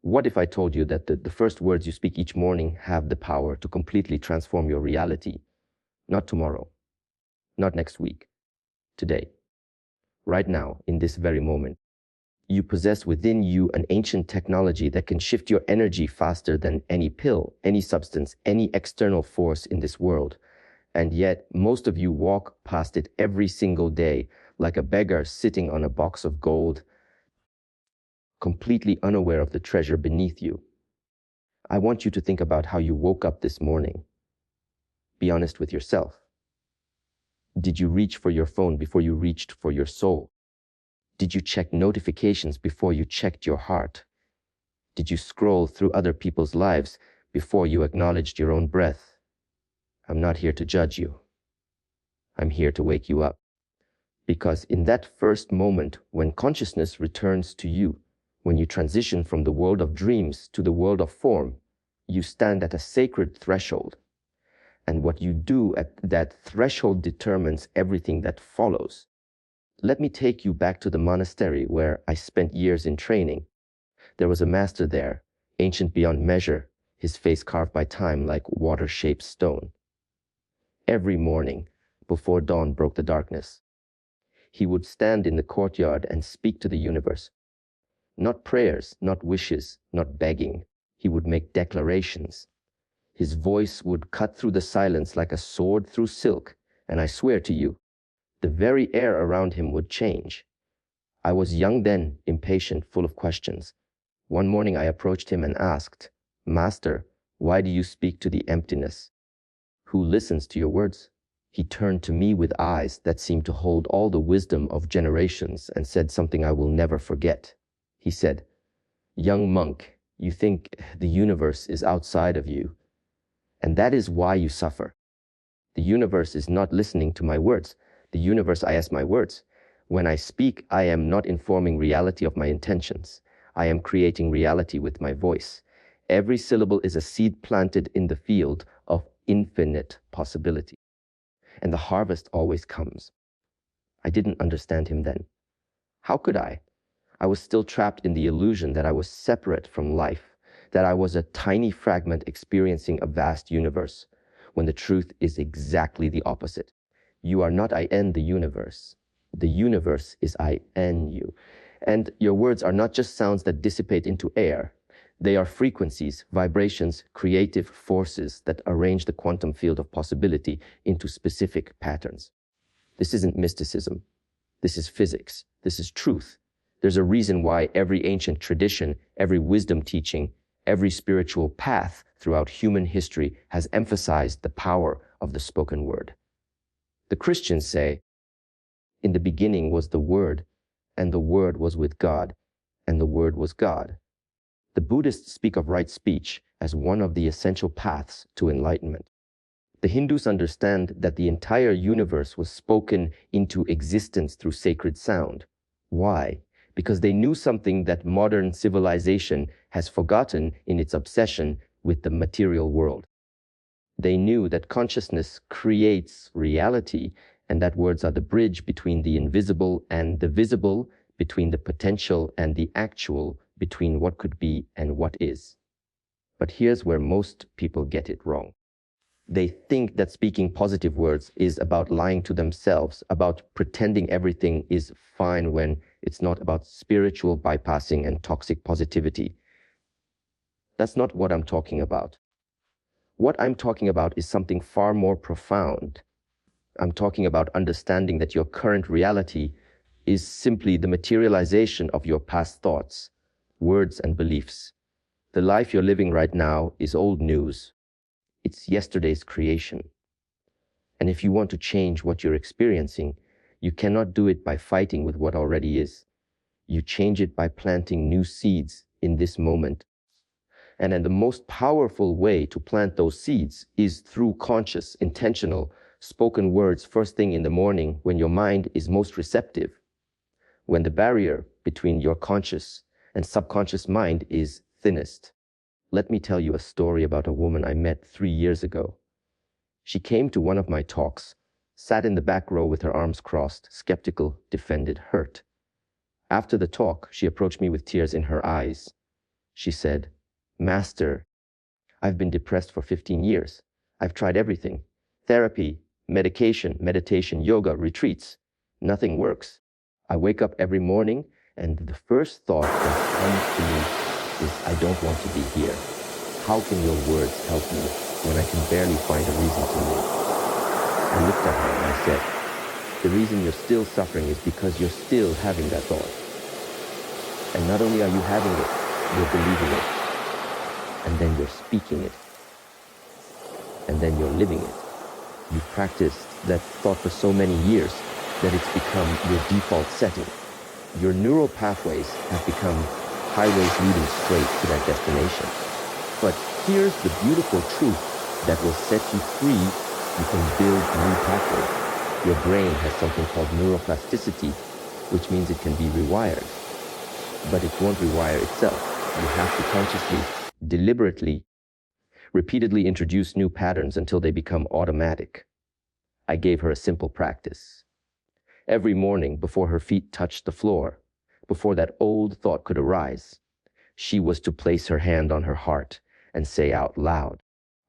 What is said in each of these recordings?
What if I told you that the first words you speak each morning have the power to completely transform your reality? Not tomorrow, not next week, today, right now, in this very moment. You possess within you an ancient technology that can shift your energy faster than any pill, any substance, any external force in this world. And yet, most of you walk past it every single day like a beggar sitting on a box of gold, completely unaware of the treasure beneath you. I want you to think about how you woke up this morning. Be honest with yourself. Did you reach for your phone before you reached for your soul? Did you check notifications before you checked your heart? Did you scroll through other people's lives before you acknowledged your own breath? I'm not here to judge you. I'm here to wake you up. Because in that first moment, when consciousness returns to you, when you transition from the world of dreams to the world of form, you stand at a sacred threshold. And what you do at that threshold determines everything that follows. Let me take you back to the monastery where I spent years in training. There was a master there, ancient beyond measure, his face carved by time like water-shaped stone. Every morning, before dawn broke the darkness, he would stand in the courtyard and speak to the universe. Not prayers, not wishes, not begging. He would make declarations. His voice would cut through the silence like a sword through silk, and I swear to you, the very air around him would change. I was young then, impatient, full of questions. One morning I approached him and asked, "Master, why do you speak to the emptiness? Who listens to your words?" He turned to me with eyes that seemed to hold all the wisdom of generations and said something I will never forget. He said, "Young monk, you think the universe is outside of you, and that is why you suffer. The universe is not listening to my words. The universe is my words. When I speak, I am not informing reality of my intentions. I am creating reality with my voice. Every syllable is a seed planted in the field of infinite possibility. And the harvest always comes." I didn't understand him then. How could I? I was still trapped in the illusion that I was separate from life, that I was a tiny fragment experiencing a vast universe, when the truth is exactly the opposite. You are not I N the universe. The universe is I N you. And your words are not just sounds that dissipate into air. They are frequencies, vibrations, creative forces that arrange the quantum field of possibility into specific patterns. This isn't mysticism. This is physics. This is truth. There's a reason why every ancient tradition, every wisdom teaching, every spiritual path throughout human history has emphasized the power of the spoken word. The Christians say, "In the beginning was the Word, and the Word was with God, and the Word was God." The Buddhists speak of right speech as one of the essential paths to enlightenment. The Hindus understand that the entire universe was spoken into existence through sacred sound. Why? Because they knew something that modern civilization has forgotten in its obsession with the material world. They knew that consciousness creates reality, and that words are the bridge between the invisible and the visible, between the potential and the actual, between what could be and what is. But here's where most people get it wrong. They think that speaking positive words is about lying to themselves, about pretending everything is fine when it's not, about spiritual bypassing and toxic positivity. That's not what I'm talking about. What I'm talking about is something far more profound. I'm talking about understanding that your current reality is simply the materialization of your past thoughts, words, and beliefs. The life you're living right now is old news. It's yesterday's creation. And if you want to change what you're experiencing, you cannot do it by fighting with what already is. You change it by planting new seeds in this moment. And then the most powerful way to plant those seeds is through conscious, intentional, spoken words first thing in the morning when your mind is most receptive, when the barrier between your conscious and subconscious mind is thinnest. Let me tell you a story about a woman I met 3 years ago. She came to one of my talks, sat in the back row with her arms crossed, skeptical, defended, hurt. After the talk, she approached me with tears in her eyes. She said, Master, I've been depressed for 15 years. I've tried everything. Therapy, medication, meditation, yoga, retreats. Nothing works. I wake up every morning and the first thought that comes to me is, I don't want to be here. How can your words help me when I can barely find a reason to live? I looked at her and I said, the reason you're still suffering is because you're still having that thought. And not only are you having it, you're believing it. And then you're speaking it. And then you're living it. You've practiced that thought for so many years that it's become your default setting. Your neural pathways have become highways leading straight to that destination. But here's the beautiful truth that will set you free. You can build new pathways. Your brain has something called neuroplasticity, which means it can be rewired. But it won't rewire itself. You have to consciously, deliberately, repeatedly introduce new patterns until they become automatic. I gave her a simple practice. Every morning, before her feet touched the floor, before that old thought could arise, she was to place her hand on her heart and say out loud,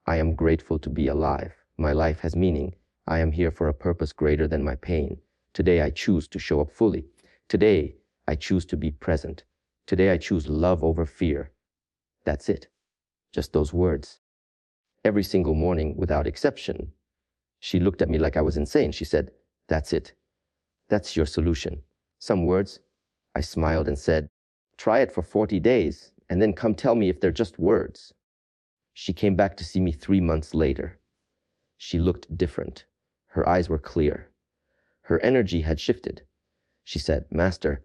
I am grateful to be alive. My life has meaning. I am here for a purpose greater than my pain. Today I choose to show up fully. Today I choose to be present. Today I choose love over fear. That's it. Just those words. Every single morning, without exception. She looked at me like I was insane. She said, that's it. That's your solution. Some words. I smiled and said, try it for 40 days and then come tell me if they're just words. She came back to see me 3 months later. She looked different. Her eyes were clear. Her energy had shifted. She said, Master,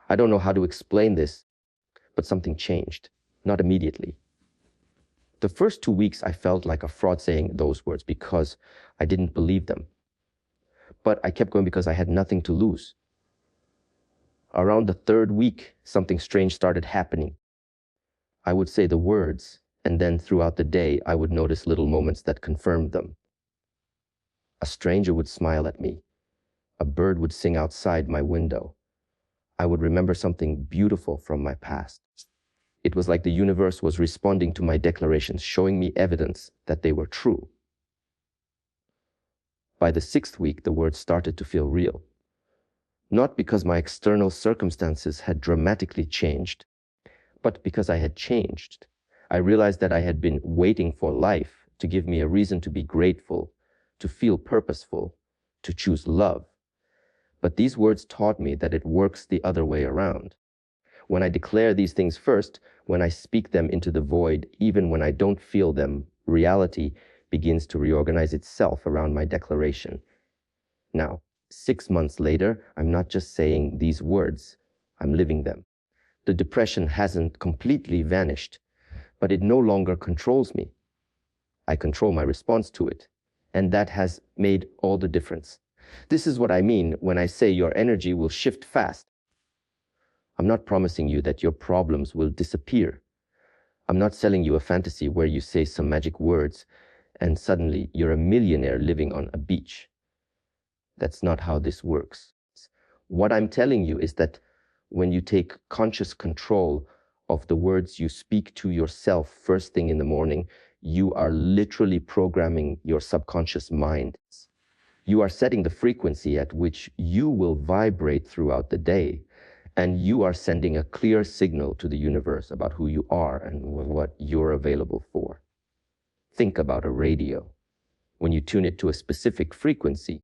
I don't know how to explain this, but something changed. Not immediately. The first 2 weeks, I felt like a fraud saying those words because I didn't believe them. But I kept going because I had nothing to lose. Around the 3rd week, something strange started happening. I would say the words, and then throughout the day, I would notice little moments that confirmed them. A stranger would smile at me. A bird would sing outside my window. I would remember something beautiful from my past. It was like the universe was responding to my declarations, showing me evidence that they were true. By the 6th week, the words started to feel real. Not because my external circumstances had dramatically changed, but because I had changed. I realized that I had been waiting for life to give me a reason to be grateful, to feel purposeful, to choose love. But these words taught me that it works the other way around. When I declare these things first, when I speak them into the void, even when I don't feel them, reality begins to reorganize itself around my declaration. Now, 6 months later, I'm not just saying these words, I'm living them. The depression hasn't completely vanished, but it no longer controls me. I control my response to it, and that has made all the difference. This is what I mean when I say your energy will shift fast. I'm not promising you that your problems will disappear. I'm not selling you a fantasy where you say some magic words and suddenly you're a millionaire living on a beach. That's not how this works. What I'm telling you is that when you take conscious control of the words you speak to yourself first thing in the morning, you are literally programming your subconscious mind. You are setting the frequency at which you will vibrate throughout the day, and you are sending a clear signal to the universe about who you are and what you're available for. Think about a radio. When you tune it to a specific frequency,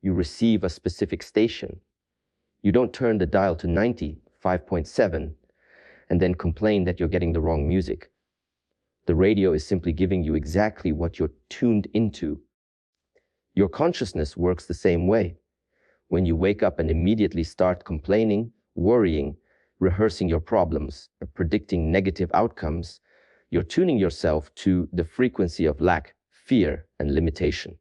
you receive a specific station. You don't turn the dial to 95.7 and then complain that you're getting the wrong music. The radio is simply giving you exactly what you're tuned into. Your consciousness works the same way. When you wake up and immediately start complaining, worrying, rehearsing your problems, predicting negative outcomes, you're tuning yourself to the frequency of lack, fear, and limitation.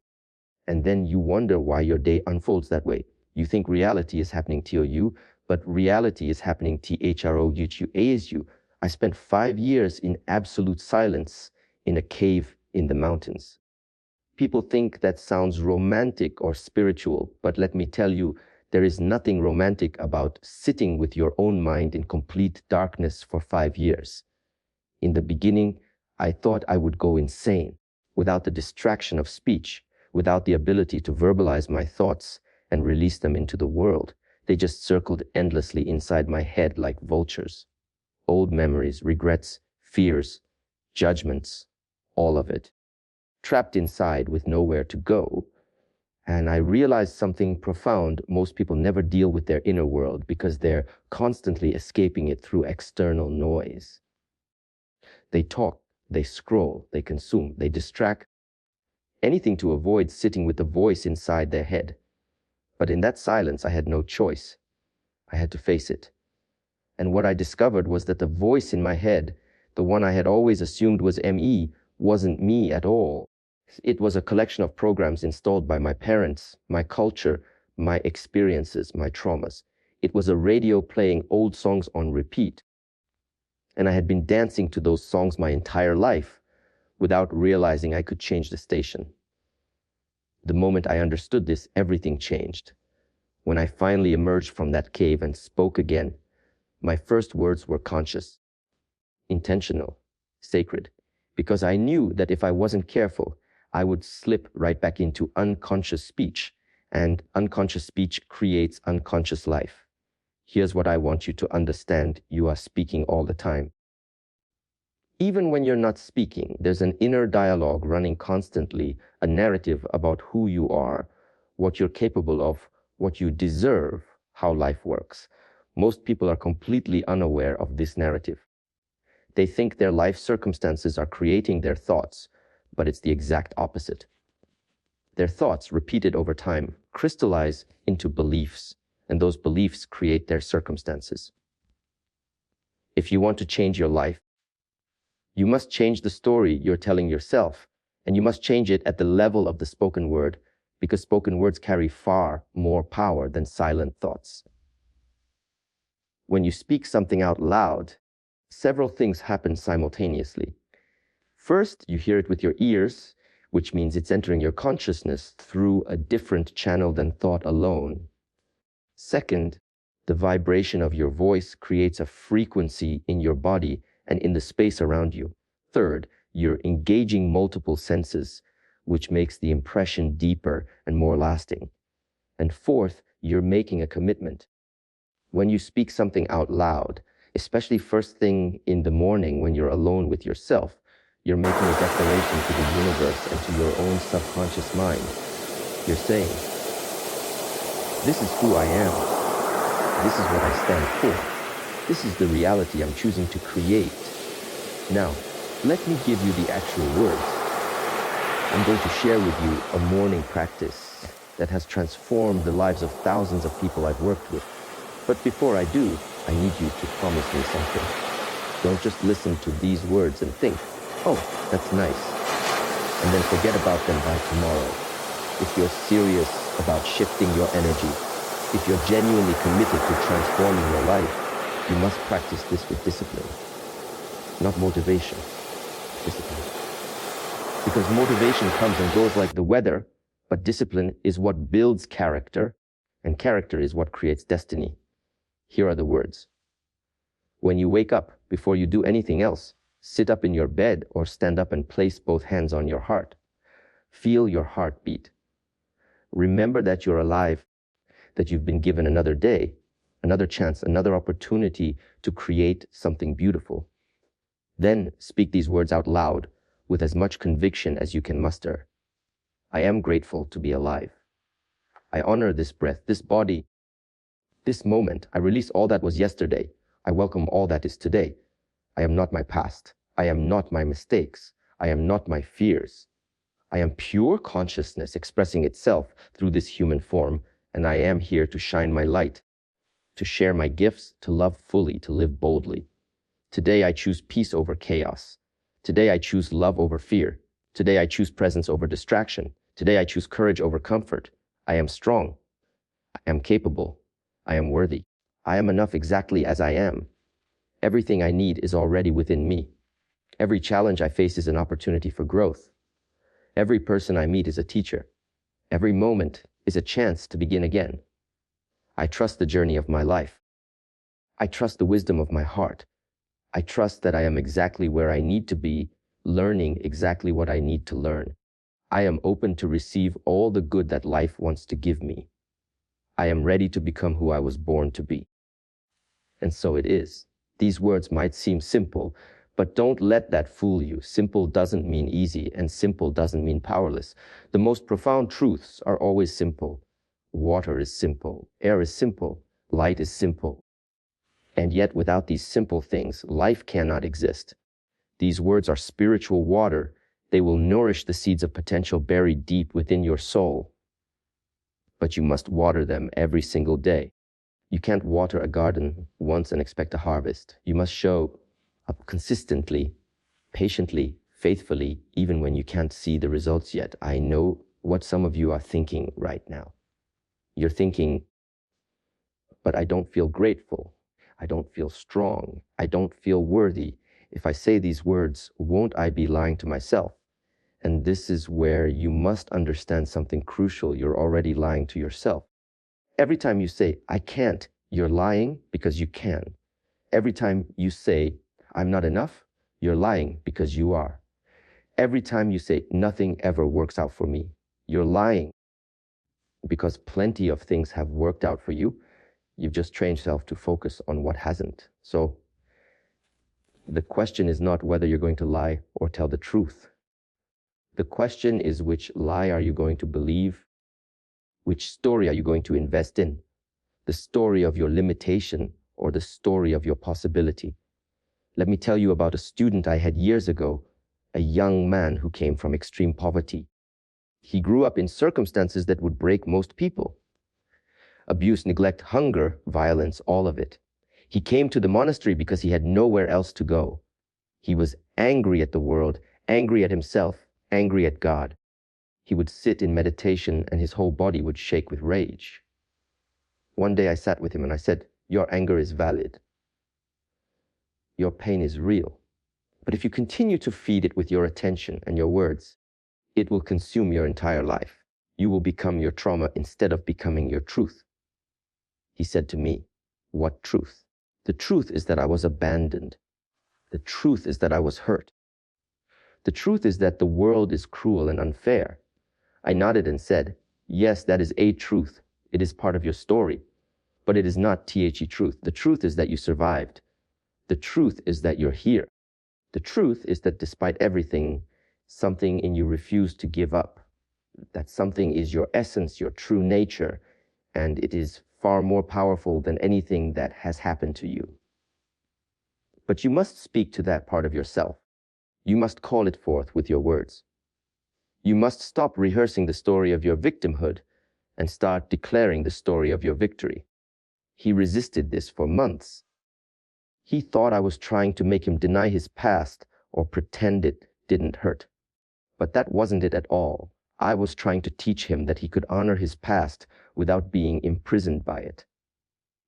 And then you wonder why your day unfolds that way. You think reality is happening to you, but reality is happening THROUGHU. I spent 5 years in absolute silence in a cave in the mountains. People think that sounds romantic or spiritual, but let me tell you, There is nothing romantic about sitting with your own mind in complete darkness for 5 years. In the beginning, I thought I would go insane without the distraction of speech, without the ability to verbalize my thoughts and release them into the world. They just circled endlessly inside my head like vultures. Old memories, regrets, fears, judgments, all of it. Trapped inside with nowhere to go. And I realized something profound. Most people never deal with their inner world because they're constantly escaping it through external noise. They talk, they scroll, they consume, they distract. Anything to avoid sitting with the voice inside their head. But in that silence, I had no choice. I had to face it. And what I discovered was that the voice in my head, the one I had always assumed was me, wasn't me at all. It was a collection of programs installed by my parents, my culture, my experiences, my traumas. It was a radio playing old songs on repeat. And I had been dancing to those songs my entire life without realizing I could change the station. The moment I understood this, everything changed. When I finally emerged from that cave and spoke again, my first words were conscious, intentional, sacred, because I knew that if I wasn't careful, I would slip right back into unconscious speech, and unconscious speech creates unconscious life. Here's what I want you to understand. You are speaking all the time. Even when you're not speaking, there's an inner dialogue running constantly, a narrative about who you are, what you're capable of, what you deserve, how life works. Most people are completely unaware of this narrative. They think their life circumstances are creating their thoughts, but it's the exact opposite. Their thoughts, repeated over time, crystallize into beliefs, and those beliefs create their circumstances. If you want to change your life, you must change the story you're telling yourself, and you must change it at the level of the spoken word, because spoken words carry far more power than silent thoughts. When you speak something out loud, several things happen simultaneously. First, you hear it with your ears, which means it's entering your consciousness through a different channel than thought alone. Second, the vibration of your voice creates a frequency in your body and in the space around you. Third, you're engaging multiple senses, which makes the impression deeper and more lasting. And fourth, you're making a commitment. When you speak something out loud, especially first thing in the morning when you're alone with yourself, you're making a declaration to the universe and to your own subconscious mind. You're saying, this is who I am. This is what I stand for. This is the reality I'm choosing to create. Now, let me give you the actual words. I'm going to share with you a morning practice that has transformed the lives of thousands of people I've worked with. But before I do, I need you to promise me something. Don't just listen to these words and think, oh, that's nice, and then forget about them by tomorrow. If you're serious about shifting your energy, if you're genuinely committed to transforming your life, you must practice this with discipline. Not motivation, discipline. Because motivation comes and goes like the weather, but discipline is what builds character, and character is what creates destiny. Here are the words. When you wake up, before you do anything else, sit up in your bed or stand up and place both hands on your heart. Feel your heart beat. Remember that you're alive, that you've been given another day, another chance, another opportunity to create something beautiful. Then speak these words out loud with as much conviction as you can muster. I am grateful to be alive. I honor this breath, this body, this moment. I release all that was yesterday. I welcome all that is today. I am not my past. I am not my mistakes. I am not my fears. I am pure consciousness expressing itself through this human form, and I am here to shine my light, to share my gifts, to love fully, to live boldly. Today I choose peace over chaos. Today I choose love over fear. Today I choose presence over distraction. Today I choose courage over comfort. I am strong. I am capable. I am worthy. I am enough exactly as I am. Everything I need is already within me. Every challenge I face is an opportunity for growth. Every person I meet is a teacher. Every moment is a chance to begin again. I trust the journey of my life. I trust the wisdom of my heart. I trust that I am exactly where I need to be, learning exactly what I need to learn. I am open to receive all the good that life wants to give me. I am ready to become who I was born to be. And so it is. These words might seem simple, but don't let that fool you. Simple doesn't mean easy, and simple doesn't mean powerless. The most profound truths are always simple. Water is simple. Air is simple. Light is simple. And yet, without these simple things, life cannot exist. These words are spiritual water. They will nourish the seeds of potential buried deep within your soul. But you must water them every single day. You can't water a garden once and expect a harvest. You must show up consistently, patiently, faithfully, even when you can't see the results yet. I know what some of you are thinking right now. You're thinking, but I don't feel grateful. I don't feel strong. I don't feel worthy. If I say these words, won't I be lying to myself? And this is where you must understand something crucial. You're already lying to yourself. Every time you say, I can't, you're lying because you can. Every time you say, I'm not enough, you're lying because you are. Every time you say, nothing ever works out for me, you're lying because plenty of things have worked out for you. You've just trained yourself to focus on what hasn't. So the question is not whether you're going to lie or tell the truth. The question is, which lie are you going to believe? Which story are you going to invest in? The story of your limitation or the story of your possibility? Let me tell you about a student I had years ago, a young man who came from extreme poverty. He grew up in circumstances that would break most people. Abuse, neglect, hunger, violence, all of it. He came to the monastery because he had nowhere else to go. He was angry at the world, angry at himself, angry at God. He would sit in meditation and his whole body would shake with rage. One day I sat with him and I said, your anger is valid. Your pain is real. But if you continue to feed it with your attention and your words, it will consume your entire life. You will become your trauma instead of becoming your truth. He said to me, what truth? The truth is that I was abandoned. The truth is that I was hurt. The truth is that the world is cruel and unfair. I nodded and said, yes, that is a truth. It is part of your story. But it is not the truth. The truth is that you survived. The truth is that you're here. The truth is that despite everything, something in you refused to give up. That something is your essence, your true nature, and it is far more powerful than anything that has happened to you. But you must speak to that part of yourself. You must call it forth with your words. You must stop rehearsing the story of your victimhood and start declaring the story of your victory. He resisted this for months. He thought I was trying to make him deny his past or pretend it didn't hurt. But that wasn't it at all. I was trying to teach him that he could honor his past without being imprisoned by it.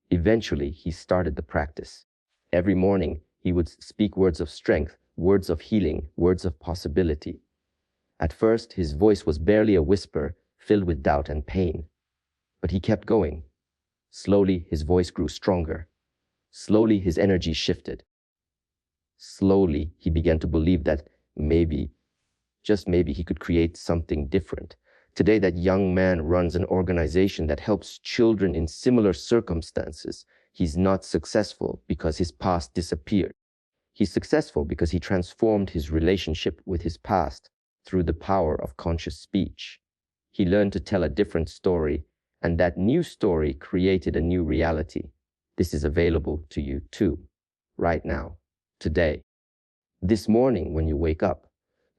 Eventually, he started the practice. Every morning, he would speak words of strength, words of healing, words of possibility. At first, his voice was barely a whisper, filled with doubt and pain. But he kept going. Slowly, his voice grew stronger. Slowly, his energy shifted. Slowly, he began to believe that maybe, just maybe, he could create something different. Today, that young man runs an organization that helps children in similar circumstances. He's not successful because his past disappeared. He's successful because he transformed his relationship with his past through the power of conscious speech. He learned to tell a different story, and that new story created a new reality. This is available to you too, right now, today. This morning when you wake up,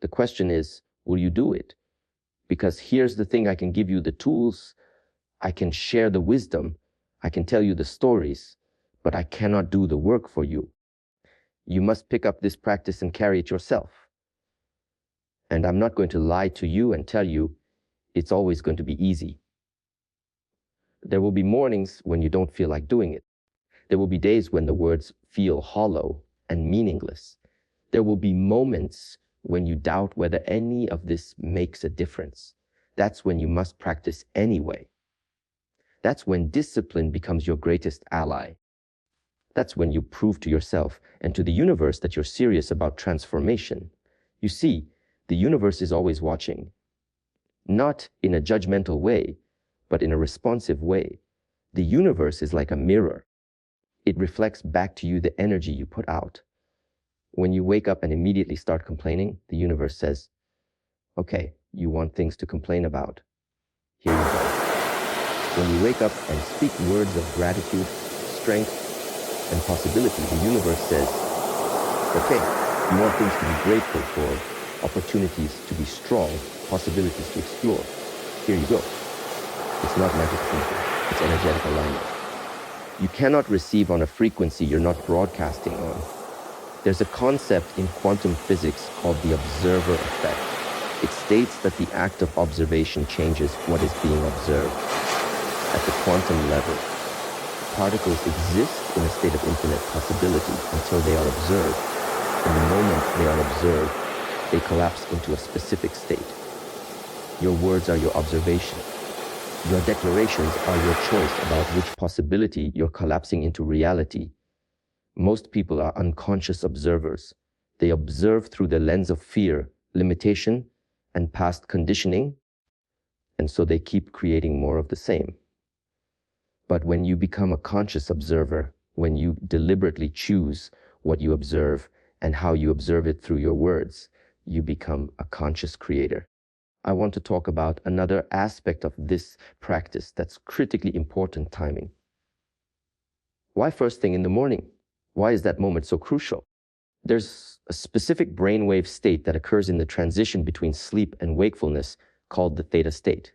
the question is, will you do it? Because here's the thing, I can give you the tools, I can share the wisdom, I can tell you the stories, but I cannot do the work for you. You must pick up this practice and carry it yourself. And I'm not going to lie to you and tell you it's always going to be easy. There will be mornings when you don't feel like doing it. There will be days when the words feel hollow and meaningless. There will be moments when you doubt whether any of this makes a difference. That's when you must practice anyway. That's when discipline becomes your greatest ally. That's when you prove to yourself and to the universe that you're serious about transformation. You see, the universe is always watching, not in a judgmental way, but in a responsive way. The universe is like a mirror. It reflects back to you the energy you put out. When you wake up and immediately start complaining, the universe says, okay, you want things to complain about. Here you go. When you wake up and speak words of gratitude, strength, and possibility, the universe says, okay, you want things to be grateful for, opportunities to be strong, possibilities to explore. Here you go. It's not magic thinking, it's energetic alignment. You cannot receive on a frequency you're not broadcasting on. There's a concept in quantum physics called the observer effect. It states that the act of observation changes what is being observed. At the quantum level, particles exist in a state of infinite possibility until they are observed. And the moment they are observed, they collapse into a specific state. Your words are your observation. Your declarations are your choice about which possibility you're collapsing into reality. Most people are unconscious observers. They observe through the lens of fear, limitation, and past conditioning, and so they keep creating more of the same. But when you become a conscious observer, when you deliberately choose what you observe and how you observe it through your words, you become a conscious creator. I want to talk about another aspect of this practice that's critically important: timing. Why first thing in the morning? Why is that moment so crucial? There's a specific brainwave state that occurs in the transition between sleep and wakefulness called the theta state.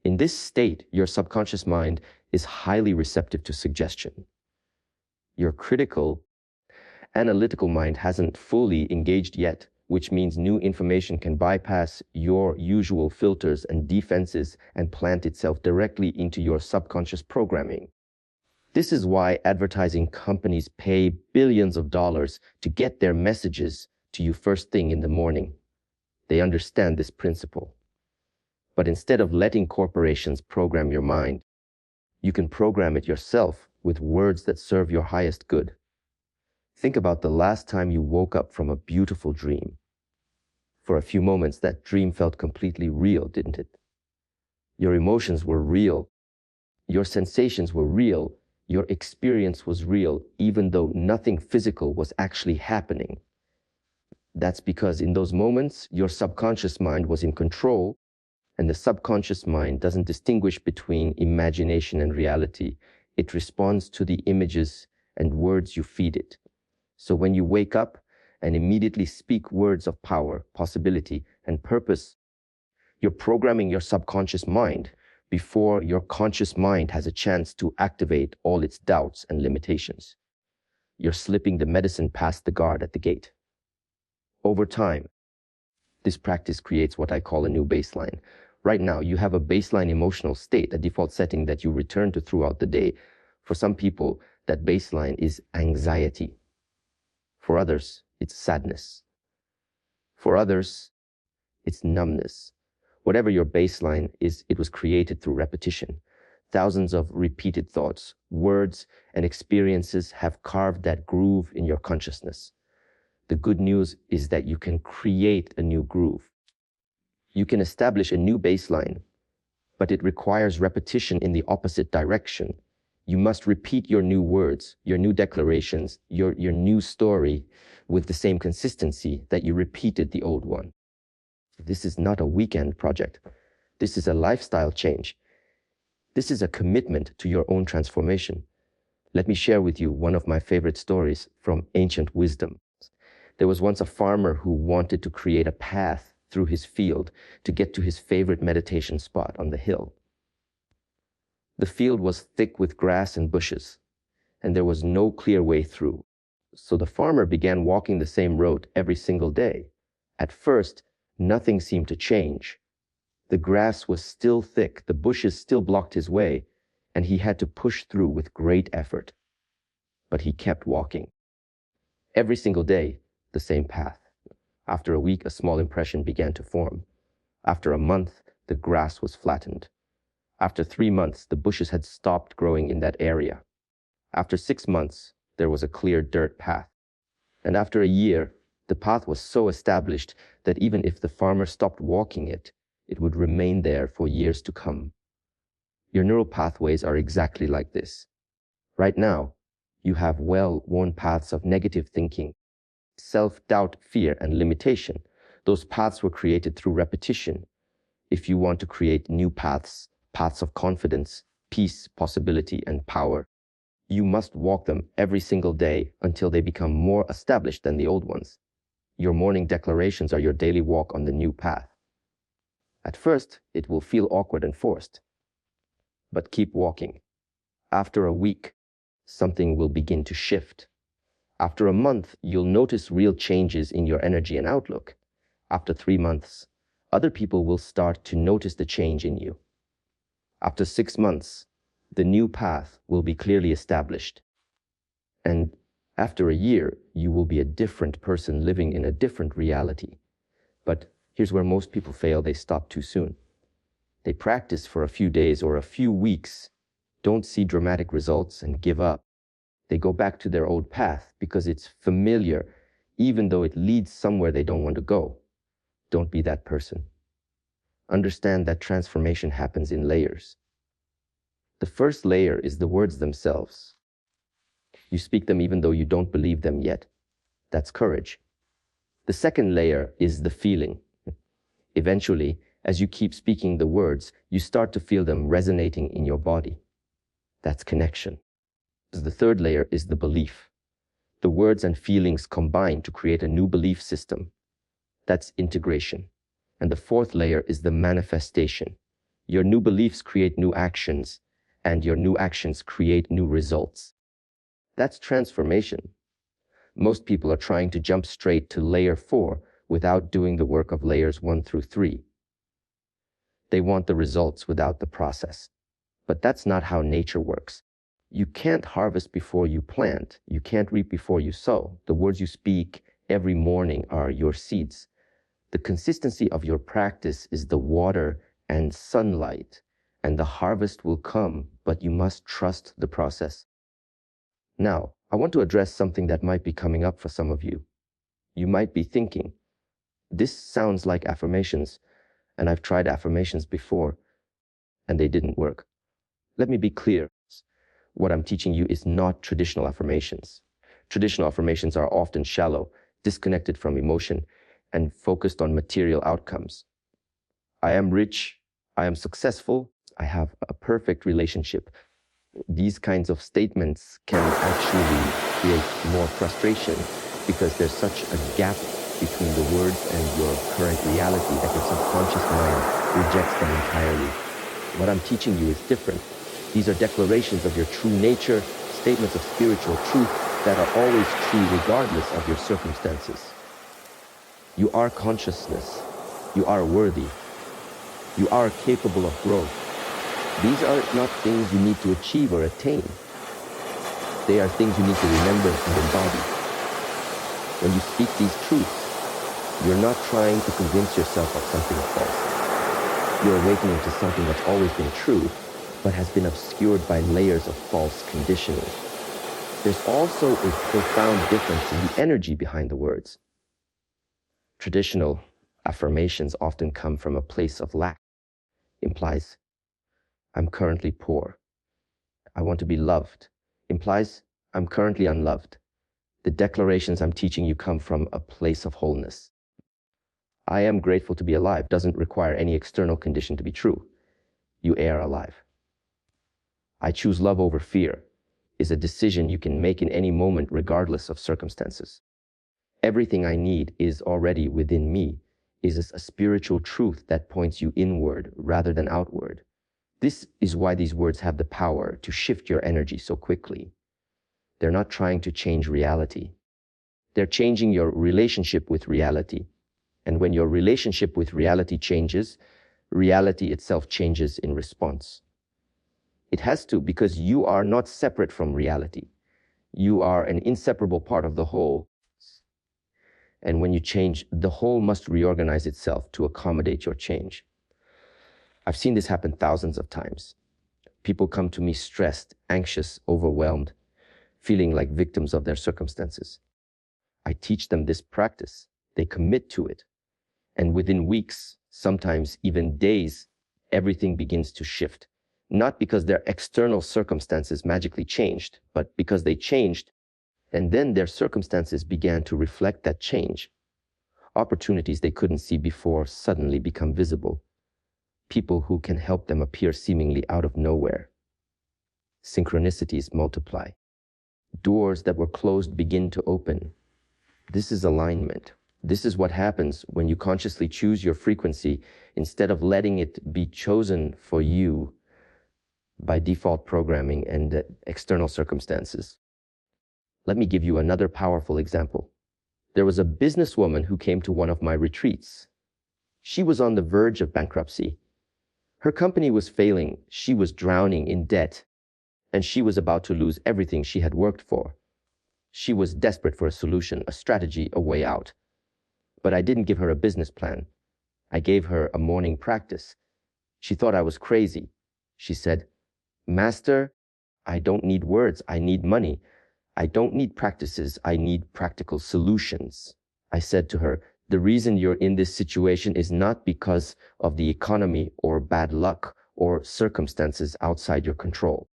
In this state, your subconscious mind is highly receptive to suggestion. Your critical, analytical mind hasn't fully engaged yet, which means new information can bypass your usual filters and defenses and plant itself directly into your subconscious programming. This is why advertising companies pay billions of dollars to get their messages to you first thing in the morning. They understand this principle. But instead of letting corporations program your mind, you can program it yourself with words that serve your highest good. Think about the last time you woke up from a beautiful dream. For a few moments, that dream felt completely real, didn't it? Your emotions were real. Your sensations were real. Your experience was real, even though nothing physical was actually happening. That's because in those moments, your subconscious mind was in control, and the subconscious mind doesn't distinguish between imagination and reality. It responds to the images and words you feed it. So when you wake up and immediately speak words of power, possibility, and purpose, you're programming your subconscious mind before your conscious mind has a chance to activate all its doubts and limitations. You're slipping the medicine past the guard at the gate. Over time, this practice creates what I call a new baseline. Right now, you have a baseline emotional state, a default setting that you return to throughout the day. For some people, that baseline is anxiety. For others, it's sadness. For others, it's numbness. Whatever your baseline is, it was created through repetition. Thousands of repeated thoughts, words, and experiences have carved that groove in your consciousness. The good news is that you can create a new groove. You can establish a new baseline, but it requires repetition in the opposite direction. You must repeat your new words, your new declarations, your new story with the same consistency that you repeated the old one. This is not a weekend project. This is a lifestyle change. This is a commitment to your own transformation. Let me share with you one of my favorite stories from ancient wisdom. There was once a farmer who wanted to create a path through his field to get to his favorite meditation spot on the hill. The field was thick with grass and bushes, and there was no clear way through. So the farmer began walking the same road every single day. At first, nothing seemed to change. The grass was still thick, the bushes still blocked his way, and he had to push through with great effort. But he kept walking. Every single day, the same path. After a week, a small impression began to form. After a month, the grass was flattened. After 3 months, the bushes had stopped growing in that area. After 6 months, there was a clear dirt path. And after a year, the path was so established that even if the farmer stopped walking it, it would remain there for years to come. Your neural pathways are exactly like this. Right now, you have well-worn paths of negative thinking, self-doubt, fear, and limitation. Those paths were created through repetition. If you want to create new paths, paths of confidence, peace, possibility, and power, you must walk them every single day until they become more established than the old ones. Your morning declarations are your daily walk on the new path. At first, it will feel awkward and forced, but keep walking. After a week, something will begin to shift. After a month, you'll notice real changes in your energy and outlook. After 3 months, other people will start to notice the change in you. After 6 months, the new path will be clearly established. And after a year, you will be a different person living in a different reality. But here's where most people fail. They stop too soon. They practice for a few days or a few weeks, don't see dramatic results, and give up. They go back to their old path because it's familiar, even though it leads somewhere they don't want to go. Don't be that person. Understand that transformation happens in layers. The first layer is the words themselves. You speak them even though you don't believe them yet. That's courage. The second layer is the feeling. Eventually, as you keep speaking the words, you start to feel them resonating in your body. That's connection. The third layer is the belief. The words and feelings combine to create a new belief system. That's integration. And the fourth layer is the manifestation. Your new beliefs create new actions, and your new actions create new results. That's transformation. Most people are trying to jump straight to layer 4 without doing the work of layers 1 through 3. They want the results without the process. But that's not how nature works. You can't harvest before you plant. You can't reap before you sow. The words you speak every morning are your seeds. The consistency of your practice is the water and sunlight, and the harvest will come, but you must trust the process. Now, I want to address something that might be coming up for some of you. You might be thinking, this sounds like affirmations, and I've tried affirmations before, and they didn't work. Let me be clear. What I'm teaching you is not traditional affirmations. Traditional affirmations are often shallow, disconnected from emotion, and focused on material outcomes. I am rich, I am successful, I have a perfect relationship. These kinds of statements can actually create more frustration because there's such a gap between the words and your current reality that your subconscious mind rejects them entirely. What I'm teaching you is different. These are declarations of your true nature, statements of spiritual truth that are always true regardless of your circumstances. You are consciousness. You are worthy. You are capable of growth. These are not things you need to achieve or attain. They are things you need to remember and embody. When you speak these truths, you're not trying to convince yourself of something false. You're awakening to something that's always been true, but has been obscured by layers of false conditioning. There's also a profound difference in the energy behind the words. Traditional affirmations often come from a place of lack. Implies, I'm currently poor. I want to be loved. Implies, I'm currently unloved. The declarations I'm teaching you come from a place of wholeness. I am grateful to be alive doesn't require any external condition to be true. You are alive. I choose love over fear is a decision you can make in any moment regardless of circumstances. Everything I need is already within me is a spiritual truth that points you inward rather than outward. This is why these words have the power to shift your energy so quickly. They're not trying to change reality. They're changing your relationship with reality. And when your relationship with reality changes, reality itself changes in response. It has to, because you are not separate from reality. You are an inseparable part of the whole. And when you change, the whole must reorganize itself to accommodate your change. I've seen this happen thousands of times. People come to me stressed, anxious, overwhelmed, feeling like victims of their circumstances. I teach them this practice. They commit to it. And within weeks, sometimes even days, everything begins to shift. Not because their external circumstances magically changed, but because they changed, and then their circumstances began to reflect that change. Opportunities they couldn't see before suddenly become visible. People who can help them appear seemingly out of nowhere. Synchronicities multiply. Doors that were closed begin to open. This is alignment. This is what happens when you consciously choose your frequency instead of letting it be chosen for you by default programming and external circumstances. Let me give you another powerful example. There was a businesswoman who came to one of my retreats. She was on the verge of bankruptcy. Her company was failing, she was drowning in debt, and she was about to lose everything she had worked for. She was desperate for a solution, a strategy, a way out. But I didn't give her a business plan. I gave her a morning practice. She thought I was crazy. She said, "Master, I don't need words, I need money. I don't need practices, I need practical solutions." I said to her, "The reason you're in this situation is not because of the economy or bad luck or circumstances outside your control.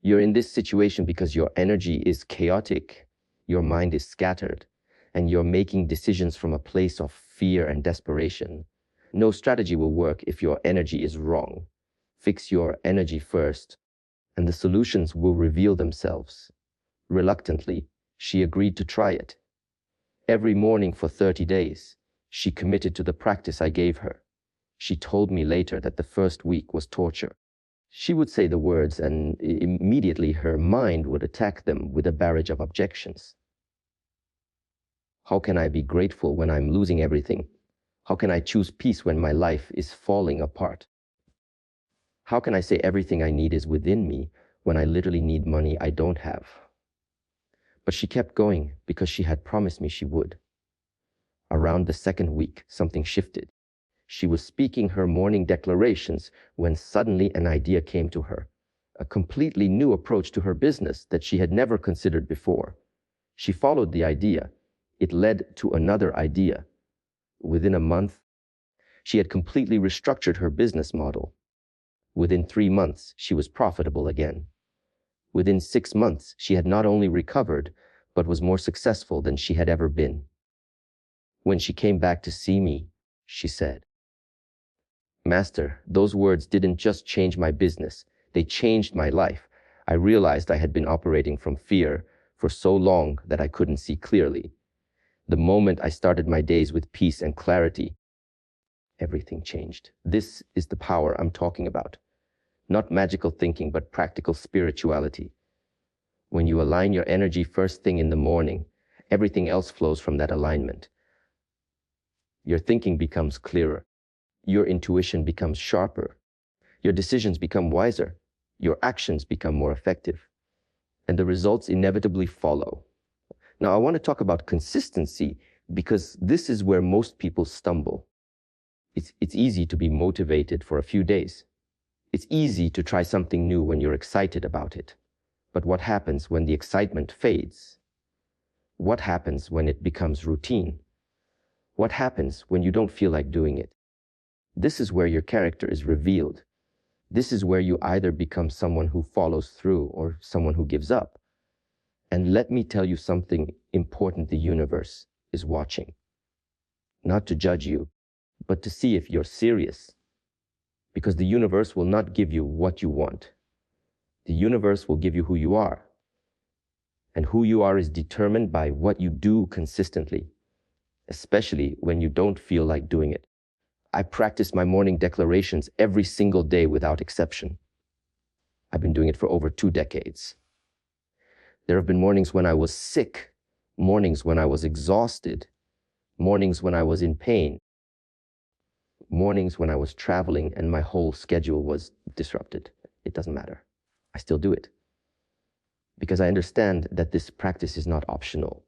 You're in this situation because your energy is chaotic, your mind is scattered, and you're making decisions from a place of fear and desperation. No strategy will work if your energy is wrong. Fix your energy first, and the solutions will reveal themselves." Reluctantly, she agreed to try it. Every morning for 30 days, she committed to the practice I gave her. She told me later that the first week was torture. She would say the words and immediately her mind would attack them with a barrage of objections. How can I be grateful when I'm losing everything? How can I choose peace when my life is falling apart? How can I say everything I need is within me when I literally need money I don't have? But she kept going because she had promised me she would. Around the second week, something shifted. She was speaking her morning declarations when suddenly an idea came to her, a completely new approach to her business that she had never considered before. She followed the idea. It led to another idea. Within a month, she had completely restructured her business model. Within 3 months, she was profitable again. Within 6 months, she had not only recovered, but was more successful than she had ever been. When she came back to see me, she said, "Master, those words didn't just change my business, they changed my life. I realized I had been operating from fear for so long that I couldn't see clearly. The moment I started my days with peace and clarity, everything changed." This is the power I'm talking about. Not magical thinking, but practical spirituality. When you align your energy first thing in the morning, everything else flows from that alignment. Your thinking becomes clearer. Your intuition becomes sharper. Your decisions become wiser. Your actions become more effective. And the results inevitably follow. Now, I want to talk about consistency because this is where most people stumble. It's easy to be motivated for a few days. It's easy to try something new when you're excited about it. But what happens when the excitement fades? What happens when it becomes routine? What happens when you don't feel like doing it? This is where your character is revealed. This is where you either become someone who follows through or someone who gives up. And let me tell you something important: the universe is watching. Not to judge you, but to see if you're serious. Because the universe will not give you what you want. The universe will give you who you are. And who you are is determined by what you do consistently, especially when you don't feel like doing it. I practice my morning declarations every single day without exception. I've been doing it for over 2 decades. There have been mornings when I was sick, mornings when I was exhausted, mornings when I was in pain, mornings when I was traveling and my whole schedule was disrupted. It doesn't matter. I still do it. Because I understand that this practice is not optional.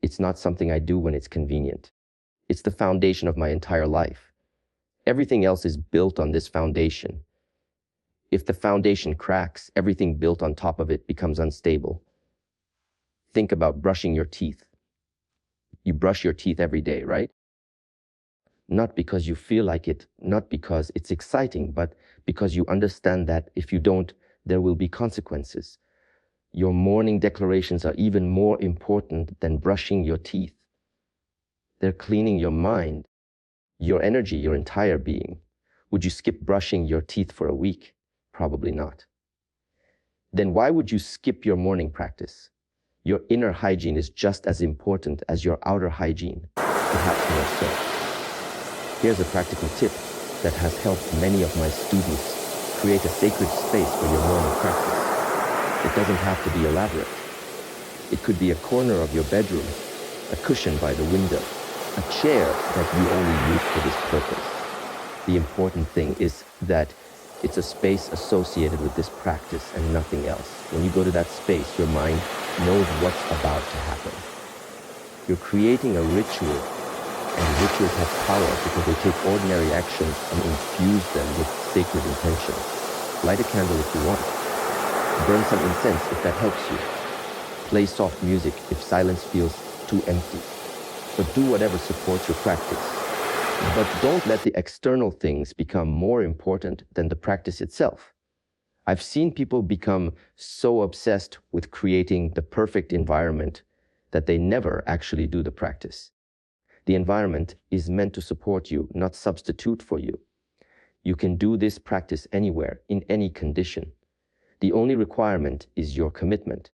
It's not something I do when it's convenient. It's the foundation of my entire life. Everything else is built on this foundation. If the foundation cracks, everything built on top of it becomes unstable. Think about brushing your teeth. You brush your teeth every day, right? Not because you feel like it, not because it's exciting, but because you understand that if you don't, there will be consequences. Your morning declarations are even more important than brushing your teeth. They're cleaning your mind, your energy, your entire being. Would you skip brushing your teeth for a week? Probably not. Then why would you skip your morning practice? Your inner hygiene is just as important as your outer hygiene, perhaps more so. Here's a practical tip that has helped many of my students create a sacred space for your morning practice. It doesn't have to be elaborate. It could be a corner of your bedroom, a cushion by the window, a chair that you only use for this purpose. The important thing is that it's a space associated with this practice and nothing else. When you go to that space, your mind knows what's about to happen. You're creating a ritual, and rituals have power because they take ordinary actions and infuse them with sacred intention. Light a candle if you want. Burn some incense if that helps you. Play soft music if silence feels too empty. But do whatever supports your practice. But don't let the external things become more important than the practice itself. I've seen people become so obsessed with creating the perfect environment that they never actually do the practice. The environment is meant to support you, not substitute for you. You can do this practice anywhere, in any condition. The only requirement is your commitment.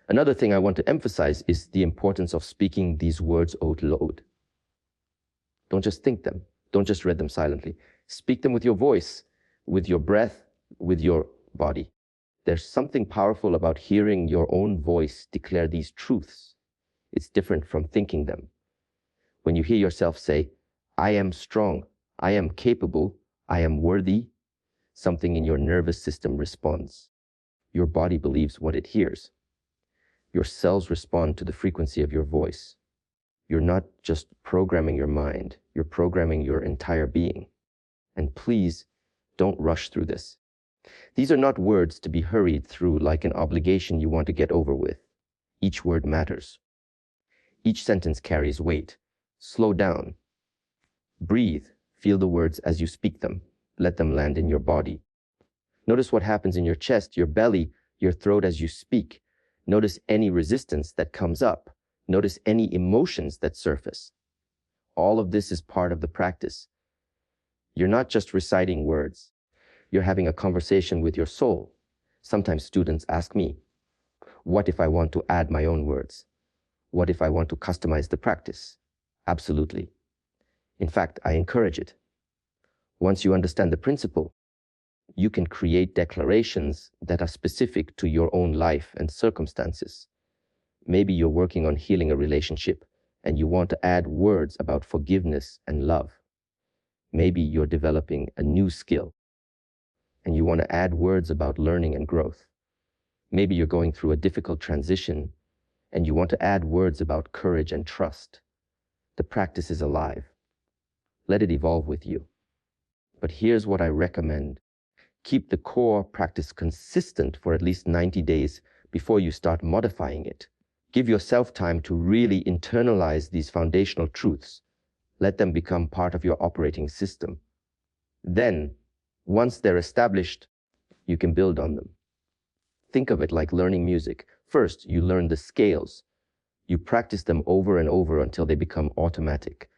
Another thing I want to emphasize is the importance of speaking these words out loud. Don't just think them. Don't just read them silently. Speak them with your voice, with your breath, with your body. There's something powerful about hearing your own voice declare these truths. It's different from thinking them. When you hear yourself say, I am strong, I am capable, I am worthy, something in your nervous system responds. Your body believes what it hears. Your cells respond to the frequency of your voice. You're not just programming your mind, you're programming your entire being. And please, don't rush through this. These are not words to be hurried through like an obligation you want to get over with. Each word matters. Each sentence carries weight. Slow down. Breathe. Feel the words as you speak them. Let them land in your body. Notice what happens in your chest, your belly, your throat as you speak. Notice any resistance that comes up. Notice any emotions that surface. All of this is part of the practice. You're not just reciting words. You're having a conversation with your soul. Sometimes students ask me, what if I want to add my own words? What if I want to customize the practice? Absolutely. In fact, I encourage it. Once you understand the principle, you can create declarations that are specific to your own life and circumstances. Maybe you're working on healing a relationship and you want to add words about forgiveness and love. Maybe you're developing a new skill and you want to add words about learning and growth. Maybe you're going through a difficult transition and you want to add words about courage and trust. The practice is alive. Let it evolve with you. But here's what I recommend. Keep the core practice consistent for at least 90 days before you start modifying it. Give yourself time to really internalize these foundational truths. Let them become part of your operating system. Then, once they're established, you can build on them. Think of it like learning music. First, you learn the scales. You practice them over and over until they become automatic.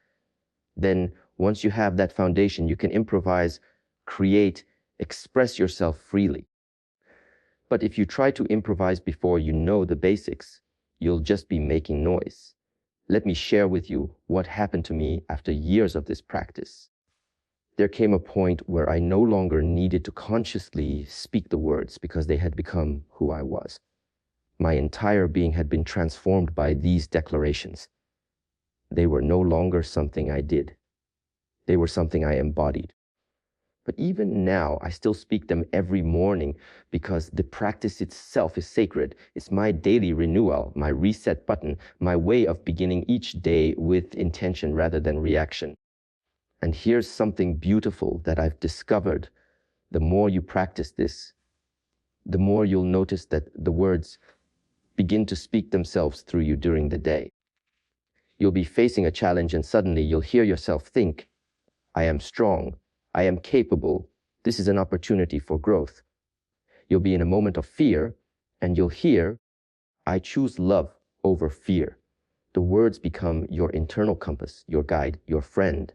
Then, once you have that foundation, you can improvise, create, express yourself freely. But if you try to improvise before you know the basics, you'll just be making noise. Let me share with you what happened to me after years of this practice. There came a point where I no longer needed to consciously speak the words because they had become who I was. My entire being had been transformed by these declarations. They were no longer something I did. They were something I embodied. But even now, I still speak them every morning because the practice itself is sacred. It's my daily renewal, my reset button, my way of beginning each day with intention rather than reaction. And here's something beautiful that I've discovered. The more you practice this, the more you'll notice that the words begin to speak themselves through you during the day. You'll be facing a challenge and suddenly you'll hear yourself think, I am strong, I am capable, this is an opportunity for growth. You'll be in a moment of fear and you'll hear, I choose love over fear. The words become your internal compass, your guide, your friend.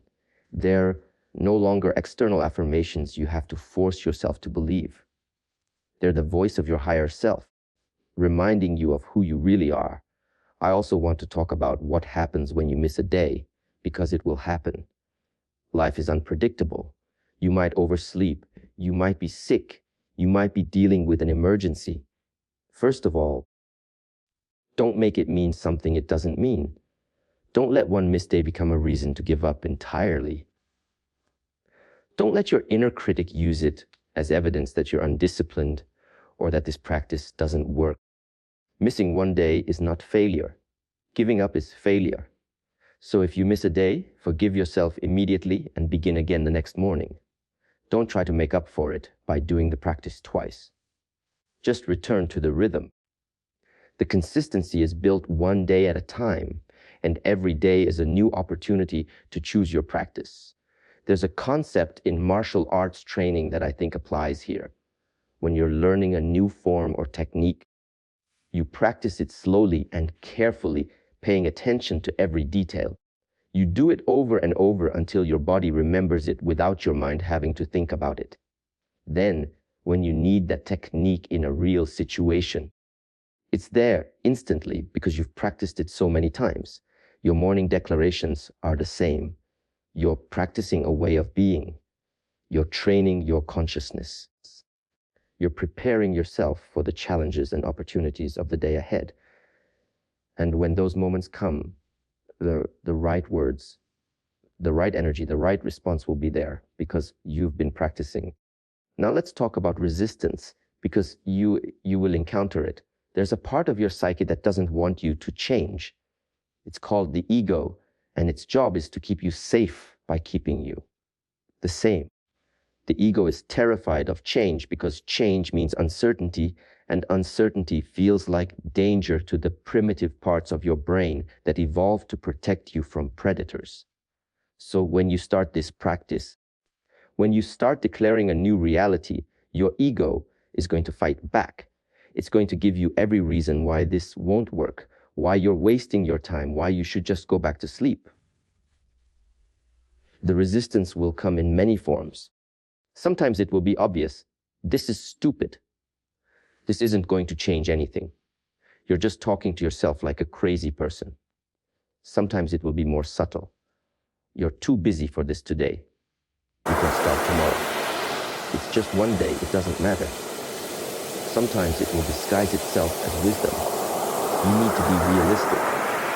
They're no longer external affirmations you have to force yourself to believe. They're the voice of your higher self, reminding you of who you really are. I also want to talk about what happens when you miss a day, because it will happen. Life is unpredictable. You might oversleep. You might be sick. You might be dealing with an emergency. First of all, don't make it mean something it doesn't mean. Don't let one missed day become a reason to give up entirely. Don't let your inner critic use it as evidence that you're undisciplined or that this practice doesn't work. Missing one day is not failure. Giving up is failure. So if you miss a day, forgive yourself immediately and begin again the next morning. Don't try to make up for it by doing the practice twice. Just return to the rhythm. The consistency is built one day at a time, and every day is a new opportunity to choose your practice. There's a concept in martial arts training that I think applies here. When you're learning a new form or technique, you practice it slowly and carefully, paying attention to every detail. You do it over and over until your body remembers it without your mind having to think about it. Then, when you need that technique in a real situation, it's there instantly because you've practiced it so many times. Your morning declarations are the same. You're practicing a way of being. You're training your consciousness. You're preparing yourself for the challenges and opportunities of the day ahead. And when those moments come, the right words, the right energy, the right response will be there because you've been practicing. Now let's talk about resistance, because you will encounter it. There's a part of your psyche that doesn't want you to change. It's called the ego, and its job is to keep you safe by keeping you the same. The ego is terrified of change because change means uncertainty, and uncertainty feels like danger to the primitive parts of your brain that evolved to protect you from predators. So when you start this practice, when you start declaring a new reality, your ego is going to fight back. It's going to give you every reason why this won't work, why you're wasting your time, why you should just go back to sleep. The resistance will come in many forms. Sometimes it will be obvious. This is stupid. This isn't going to change anything. You're just talking to yourself like a crazy person. Sometimes it will be more subtle. You're too busy for this today. You can start tomorrow. It's just one day, it doesn't matter. Sometimes it will disguise itself as wisdom. You need to be realistic.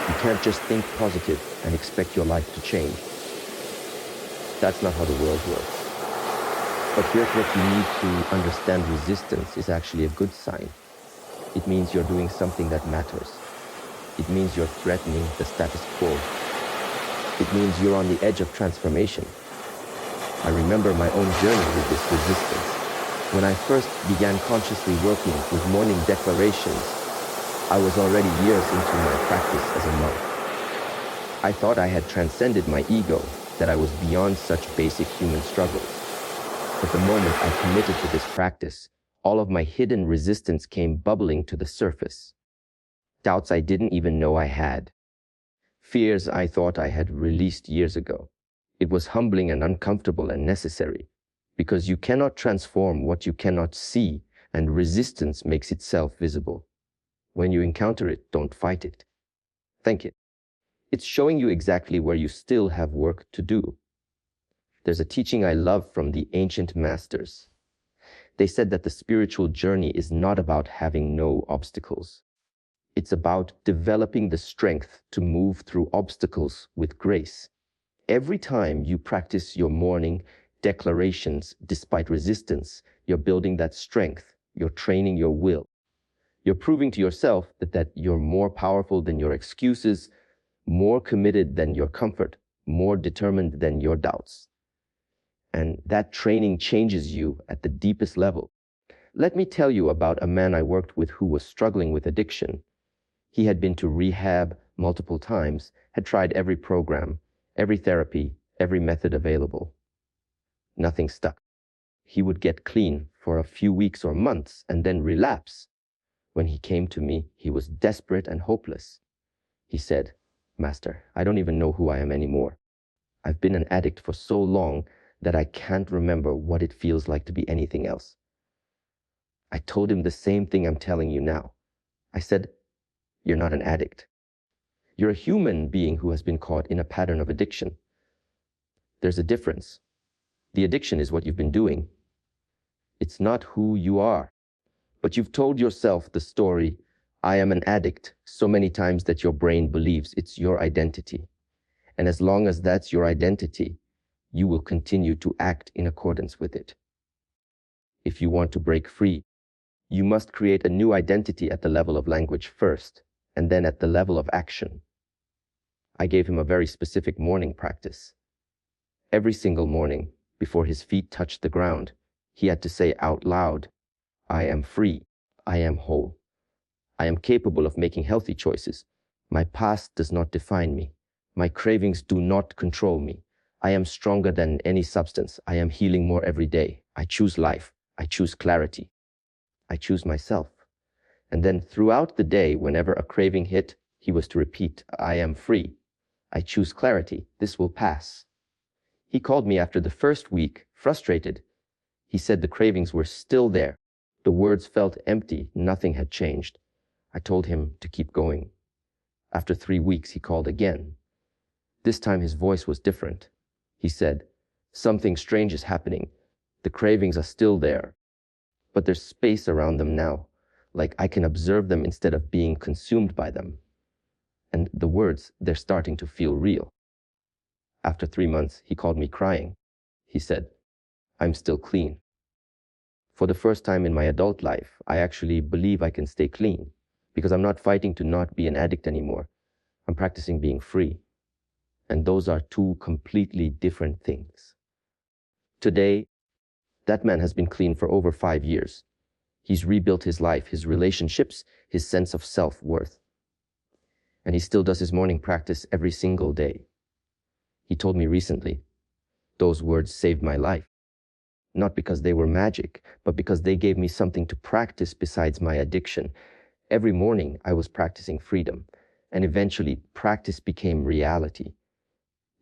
You can't just think positive and expect your life to change. That's not how the world works. But here's what you need to understand. Resistance is actually a good sign. It means you're doing something that matters. It means you're threatening the status quo. It means you're on the edge of transformation. I remember my own journey with this resistance. When I first began consciously working with morning declarations, I was already years into my practice as a monk. I thought I had transcended my ego, that I was beyond such basic human struggles. But the moment I committed to this practice, all of my hidden resistance came bubbling to the surface. Doubts I didn't even know I had. Fears I thought I had released years ago. It was humbling and uncomfortable and necessary, because you cannot transform what you cannot see, and resistance makes itself visible. When you encounter it, don't fight it. Thank it. It's showing you exactly where you still have work to do. There's a teaching I love from the ancient masters. They said that the spiritual journey is not about having no obstacles. It's about developing the strength to move through obstacles with grace. Every time you practice your morning declarations despite resistance, you're building that strength. You're training your will. You're proving to yourself that you're more powerful than your excuses, more committed than your comfort, more determined than your doubts. And that training changes you at the deepest level. Let me tell you about a man I worked with who was struggling with addiction. He had been to rehab multiple times, had tried every program, every therapy, every method available. Nothing stuck. He would get clean for a few weeks or months and then relapse. When he came to me, he was desperate and hopeless. He said, "Master, I don't even know who I am anymore. I've been an addict for so long that I can't remember what it feels like to be anything else." I told him the same thing I'm telling you now. I said, "You're not an addict. You're a human being who has been caught in a pattern of addiction. There's a difference. The addiction is what you've been doing. It's not who you are. But you've told yourself the story, 'I am an addict,' so many times that your brain believes it's your identity. And as long as that's your identity, you will continue to act in accordance with it. If you want to break free, you must create a new identity at the level of language first, and then at the level of action." I gave him a very specific morning practice. Every single morning, before his feet touched the ground, he had to say out loud, "I am free. I am whole. I am capable of making healthy choices. My past does not define me. My cravings do not control me. I am stronger than any substance. I am healing more every day. I choose life. I choose clarity. I choose myself." And then throughout the day, whenever a craving hit, he was to repeat, "I am free. I choose clarity. This will pass." He called me after the first week, frustrated. He said the cravings were still there. The words felt empty. Nothing had changed. I told him to keep going. After 3 weeks, he called again. This time his voice was different. He said, "Something strange is happening. The cravings are still there, but there's space around them now. Like I can observe them instead of being consumed by them. And the words, they're starting to feel real." After 3 months, he called me crying. He said, "I'm still clean. For the first time in my adult life, I actually believe I can stay clean because I'm not fighting to not be an addict anymore. I'm practicing being free." And those are two completely different things. Today, that man has been clean for over 5 years. He's rebuilt his life, his relationships, his sense of self-worth. And he still does his morning practice every single day. He told me recently, "Those words saved my life. Not because they were magic, but because they gave me something to practice besides my addiction. Every morning I was practicing freedom, and eventually practice became reality.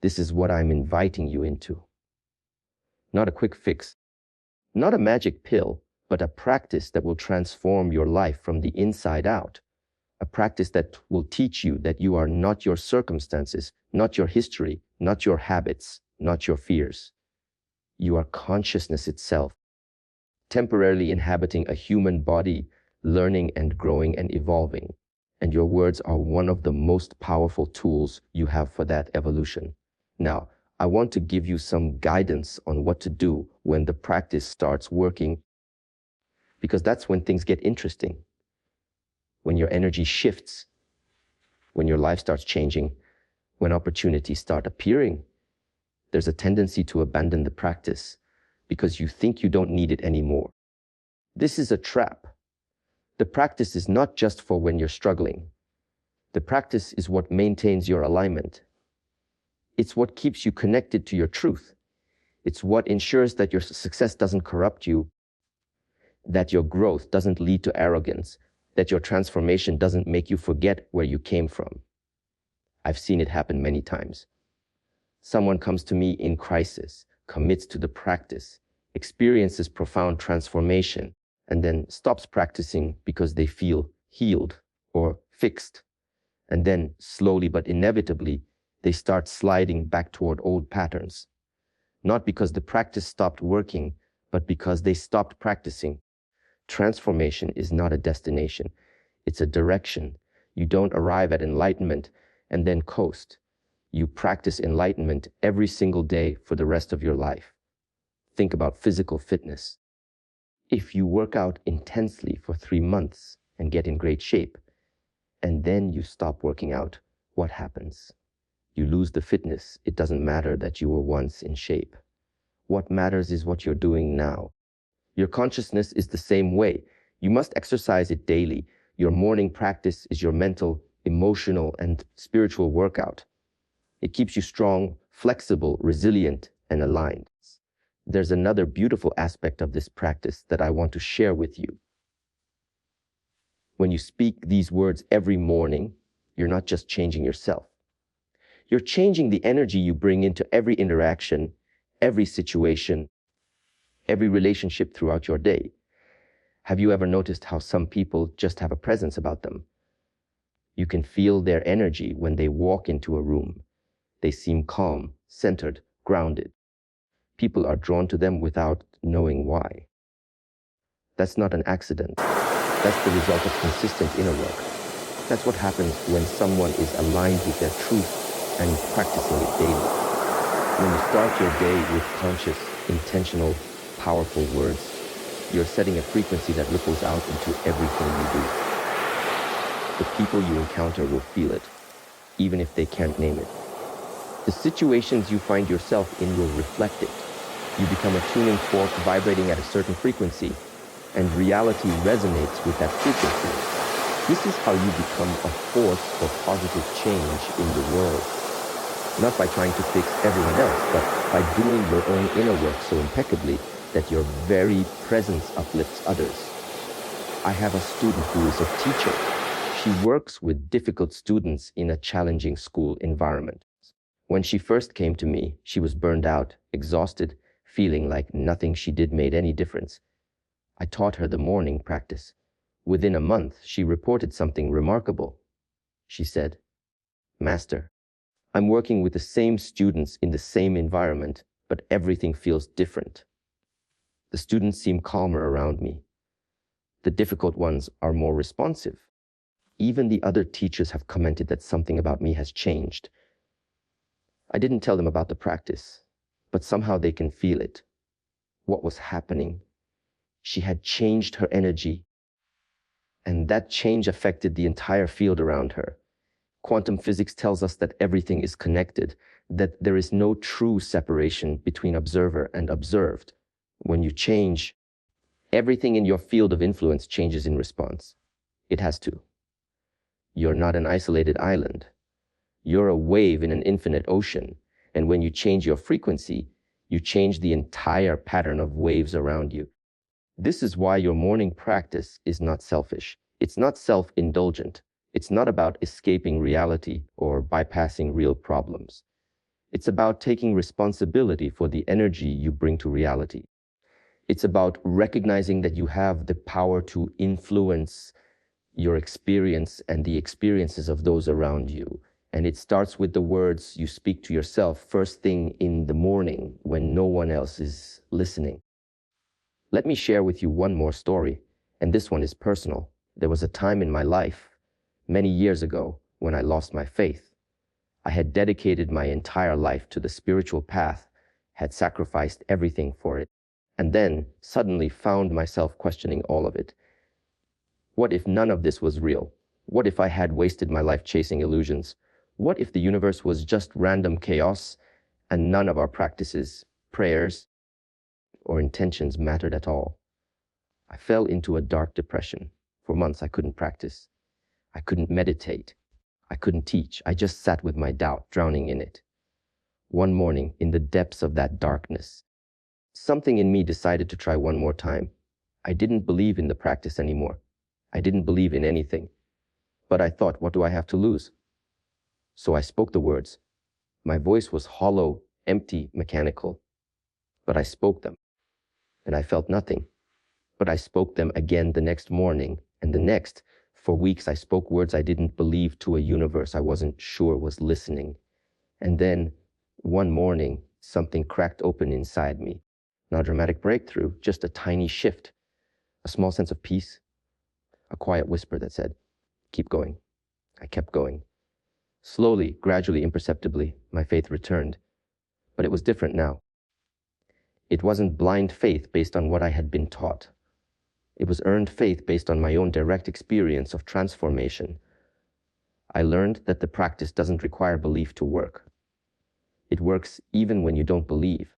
This is what I'm inviting you into. Not a quick fix, not a magic pill, but a practice that will transform your life from the inside out. A practice that will teach you that you are not your circumstances, not your history, not your habits, not your fears. You are consciousness itself, temporarily inhabiting a human body, learning and growing and evolving. And your words are one of the most powerful tools you have for that evolution. Now, I want to give you some guidance on what to do when the practice starts working, because that's when things get interesting. When your energy shifts, when your life starts changing, when opportunities start appearing, there's a tendency to abandon the practice because you think you don't need it anymore. This is a trap. The practice is not just for when you're struggling. The practice is what maintains your alignment. It's what keeps you connected to your truth. It's what ensures that your success doesn't corrupt you, that your growth doesn't lead to arrogance, that your transformation doesn't make you forget where you came from. I've seen it happen many times. Someone comes to me in crisis, commits to the practice, experiences profound transformation, and then stops practicing because they feel healed or fixed. And then slowly but inevitably, they start sliding back toward old patterns. Not because the practice stopped working, but because they stopped practicing. Transformation is not a destination. It's a direction. You don't arrive at enlightenment and then coast. You practice enlightenment every single day for the rest of your life. Think about physical fitness. If you work out intensely for 3 months and get in great shape, and then you stop working out, what happens? You lose the fitness. It doesn't matter that you were once in shape. What matters is what you're doing now. Your consciousness is the same way. You must exercise it daily. Your morning practice is your mental, emotional, and spiritual workout. It keeps you strong, flexible, resilient, and aligned. There's another beautiful aspect of this practice that I want to share with you. When you speak these words every morning, you're not just changing yourself. You're changing the energy you bring into every interaction, every situation, every relationship throughout your day. Have you ever noticed how some people just have a presence about them? You can feel their energy when they walk into a room. They seem calm, centered, grounded. People are drawn to them without knowing why. That's not an accident. That's the result of consistent inner work. That's what happens when someone is aligned with their truth and practicing it daily. When you start your day with conscious, intentional, powerful words, you're setting a frequency that ripples out into everything you do. The people you encounter will feel it, even if they can't name it. The situations you find yourself in will reflect it. You become a tuning fork vibrating at a certain frequency, and reality resonates with that frequency. This is how you become a force for positive change in the world. Not by trying to fix everyone else, but by doing your own inner work so impeccably that your very presence uplifts others. I have a student who is a teacher. She works with difficult students in a challenging school environment. When she first came to me, she was burned out, exhausted, feeling like nothing she did made any difference. I taught her the morning practice. Within a month, she reported something remarkable. She said, "Master, I'm working with the same students in the same environment, but everything feels different. The students seem calmer around me. The difficult ones are more responsive. Even the other teachers have commented that something about me has changed." I didn't tell them about the practice, but somehow they can feel it. What was happening? She had changed her energy, and that change affected the entire field around her. Quantum physics tells us that everything is connected, that there is no true separation between observer and observed. When you change, everything in your field of influence changes in response. It has to. You're not an isolated island. You're a wave in an infinite ocean, and when you change your frequency, you change the entire pattern of waves around you. This is why your morning practice is not selfish. It's not self-indulgent. It's not about escaping reality or bypassing real problems. It's about taking responsibility for the energy you bring to reality. It's about recognizing that you have the power to influence your experience and the experiences of those around you. And it starts with the words you speak to yourself first thing in the morning when no one else is listening. Let me share with you one more story, and this one is personal. There was a time in my life, many years ago, when I lost my faith. I had dedicated my entire life to the spiritual path, had sacrificed everything for it, and then suddenly found myself questioning all of it. What if none of this was real? What if I had wasted my life chasing illusions? What if the universe was just random chaos and none of our practices, prayers, or intentions mattered at all? I fell into a dark depression. For months, I couldn't practice. I couldn't meditate. I couldn't teach. I just sat with my doubt, drowning in it. One morning, in the depths of that darkness, something in me decided to try one more time. I didn't believe in the practice anymore. I didn't believe in anything. But I thought, what do I have to lose? So I spoke the words. My voice was hollow, empty, mechanical. But I spoke them, and I felt nothing. But I spoke them again the next morning, and the next. For weeks, I spoke words I didn't believe to a universe I wasn't sure was listening. And then, one morning, something cracked open inside me. Not a dramatic breakthrough, just a tiny shift, a small sense of peace, a quiet whisper that said, "Keep going." I kept going. Slowly, gradually, imperceptibly, my faith returned. But it was different now. It wasn't blind faith based on what I had been taught. It was earned faith based on my own direct experience of transformation. I learned that the practice doesn't require belief to work. It works even when you don't believe,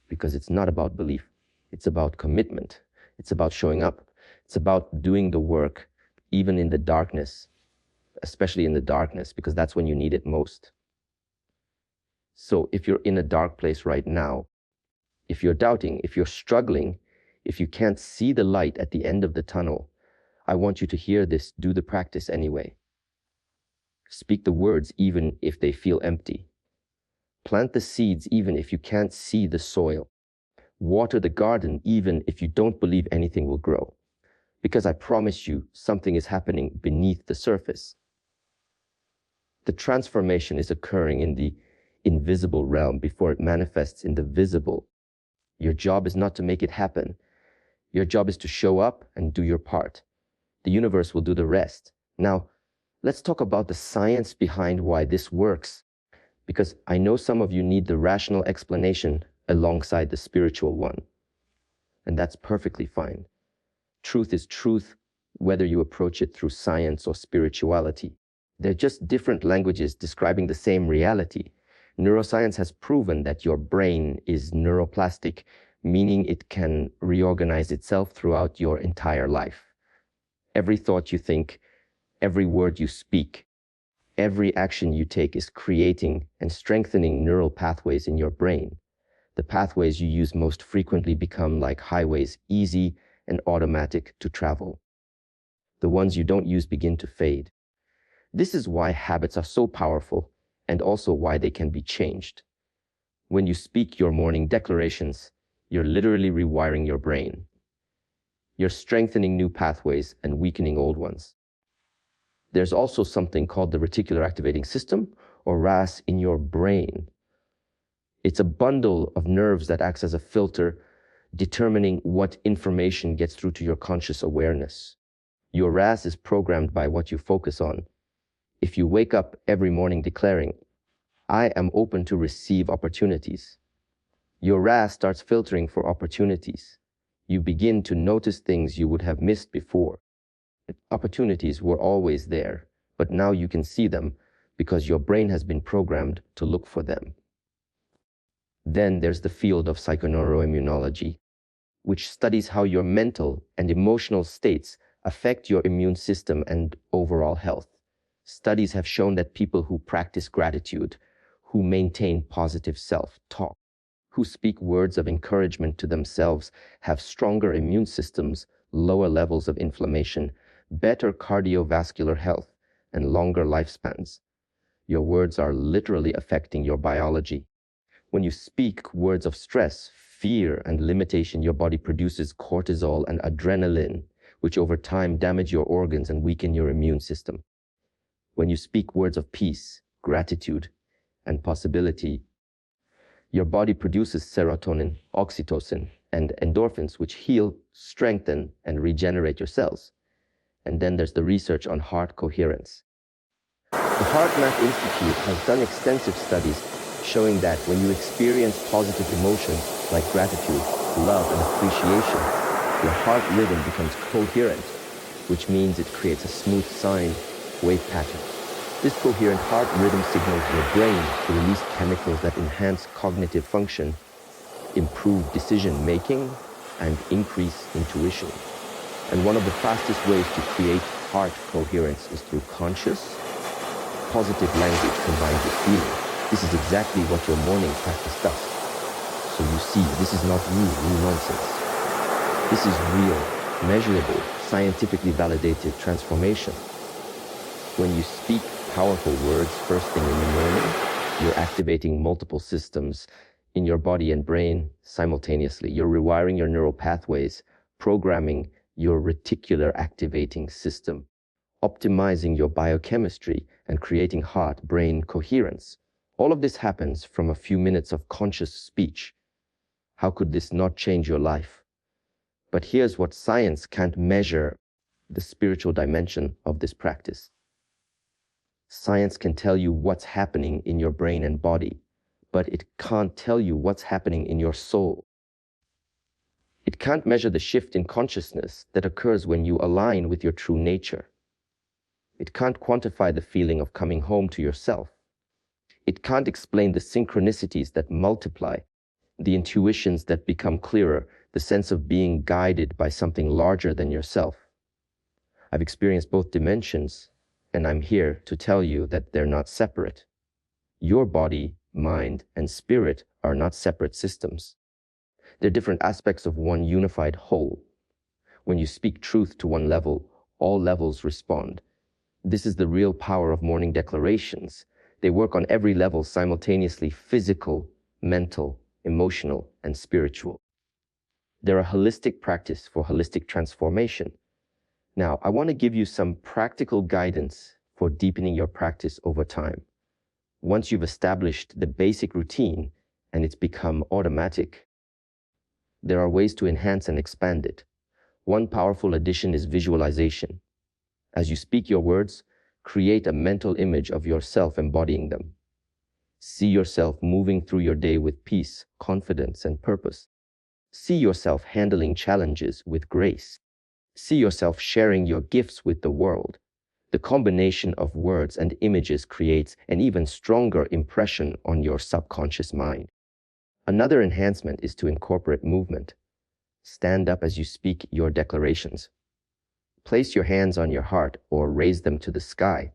because it's not about belief. It's about commitment. It's about showing up. It's about doing the work, even in the darkness, especially in the darkness, because that's when you need it most. So if you're in a dark place right now, if you're doubting, if you're struggling, if you can't see the light at the end of the tunnel, I want you to hear this. Do the practice anyway. Speak the words even if they feel empty. Plant the seeds even if you can't see the soil. Water the garden even if you don't believe anything will grow. Because I promise you, something is happening beneath the surface. The transformation is occurring in the invisible realm before it manifests in the visible. Your job is not to make it happen. Your job is to show up and do your part. The universe will do the rest. Now, let's talk about the science behind why this works, because I know some of you need the rational explanation alongside the spiritual one. And that's perfectly fine. Truth is truth, whether you approach it through science or spirituality. They're just different languages describing the same reality. Neuroscience has proven that your brain is neuroplastic, meaning it can reorganize itself throughout your entire life. Every thought you think, every word you speak, every action you take is creating and strengthening neural pathways in your brain. The pathways you use most frequently become like highways, easy and automatic to travel. The ones you don't use begin to fade. This is why habits are so powerful and also why they can be changed. When you speak your morning declarations, you're literally rewiring your brain. You're strengthening new pathways and weakening old ones. There's also something called the reticular activating system, or RAS, in your brain. It's a bundle of nerves that acts as a filter, determining what information gets through to your conscious awareness. Your RAS is programmed by what you focus on. If you wake up every morning declaring, I am open to receive opportunities, your RAS starts filtering for opportunities. You begin to notice things you would have missed before. Opportunities were always there, but now you can see them because your brain has been programmed to look for them. Then there's the field of psychoneuroimmunology, which studies how your mental and emotional states affect your immune system and overall health. Studies have shown that people who practice gratitude, who maintain positive self-talk, who speak words of encouragement to themselves, have stronger immune systems, lower levels of inflammation, better cardiovascular health, and longer lifespans. Your words are literally affecting your biology. When you speak words of stress, fear, and limitation, your body produces cortisol and adrenaline, which over time damage your organs and weaken your immune system. When you speak words of peace, gratitude, and possibility, your body produces serotonin, oxytocin, and endorphins, which heal, strengthen, and regenerate your cells. And then there's the research on heart coherence. The HeartMath Institute has done extensive studies showing that when you experience positive emotions like gratitude, love, and appreciation, your heart rhythm becomes coherent, which means it creates a smooth sine wave pattern. This coherent heart rhythm signals your brain to release chemicals that enhance cognitive function, improve decision-making, and increase intuition. And one of the fastest ways to create heart coherence is through conscious, positive language combined with feeling. This is exactly what your morning practice does. So you see, this is not new nonsense. This is real, measurable, scientifically validated transformation. When you speak powerful words first thing in the morning, you're activating multiple systems in your body and brain simultaneously. You're rewiring your neural pathways, programming your reticular activating system, optimizing your biochemistry, and creating heart-brain coherence. All of this happens from a few minutes of conscious speech. How could this not change your life? But here's what science can't measure: the spiritual dimension of this practice. Science can tell you what's happening in your brain and body, but it can't tell you what's happening in your soul. It can't measure the shift in consciousness that occurs when you align with your true nature. It can't quantify the feeling of coming home to yourself. It can't explain the synchronicities that multiply, the intuitions that become clearer, the sense of being guided by something larger than yourself. I've experienced both dimensions, and I'm here to tell you that they're not separate. Your body, mind, and spirit are not separate systems. They're different aspects of one unified whole. When you speak truth to one level, all levels respond. This is the real power of morning declarations. They work on every level simultaneously: physical, mental, emotional, and spiritual. They're a holistic practice for holistic transformation. Now, I want to give you some practical guidance for deepening your practice over time. Once you've established the basic routine and it's become automatic, there are ways to enhance and expand it. One powerful addition is visualization. As you speak your words, create a mental image of yourself embodying them. See yourself moving through your day with peace, confidence, and purpose. See yourself handling challenges with grace. See yourself sharing your gifts with the world. The combination of words and images creates an even stronger impression on your subconscious mind. Another enhancement is to incorporate movement. Stand up as you speak your declarations. Place your hands on your heart or raise them to the sky.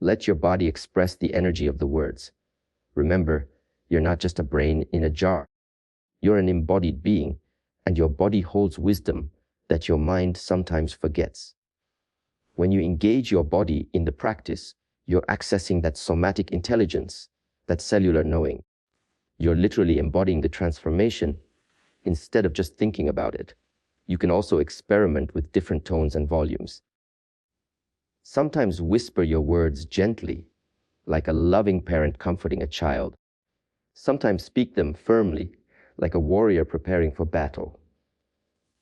Let your body express the energy of the words. Remember, you're not just a brain in a jar. You're an embodied being, and your body holds wisdom that your mind sometimes forgets. When you engage your body in the practice, you're accessing that somatic intelligence, that cellular knowing. You're literally embodying the transformation instead of just thinking about it. You can also experiment with different tones and volumes. Sometimes whisper your words gently, like a loving parent comforting a child. Sometimes speak them firmly, like a warrior preparing for battle.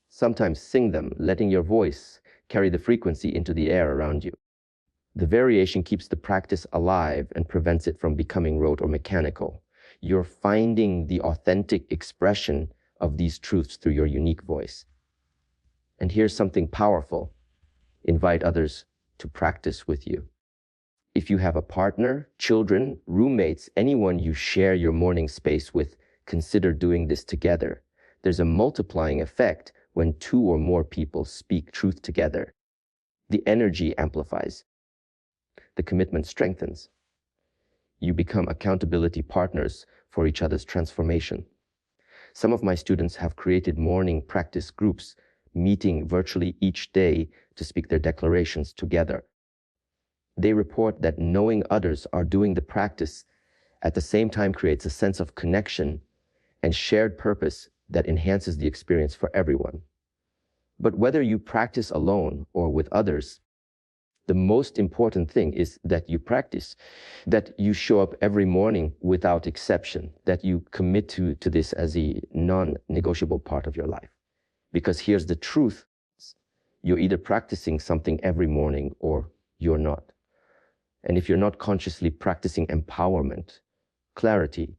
Sometimes sing them, letting your voice carry the frequency into the air around you. The variation keeps the practice alive and prevents it from becoming rote or mechanical. You're finding the authentic expression of these truths through your unique voice. And here's something powerful. Invite others to practice with you. If you have a partner, children, roommates, anyone you share your morning space with, consider doing this together. There's a multiplying effect when two or more people speak truth together. The energy amplifies. The commitment strengthens. You become accountability partners for each other's transformation. Some of my students have created morning practice groups, meeting virtually each day to speak their declarations together. They report that knowing others are doing the practice at the same time creates a sense of connection and shared purpose that enhances the experience for everyone. But whether you practice alone or with others, the most important thing is that you practice, that you show up every morning without exception, that you commit to this as a non-negotiable part of your life. Because here's the truth. You're either practicing something every morning or you're not. And if you're not consciously practicing empowerment, clarity,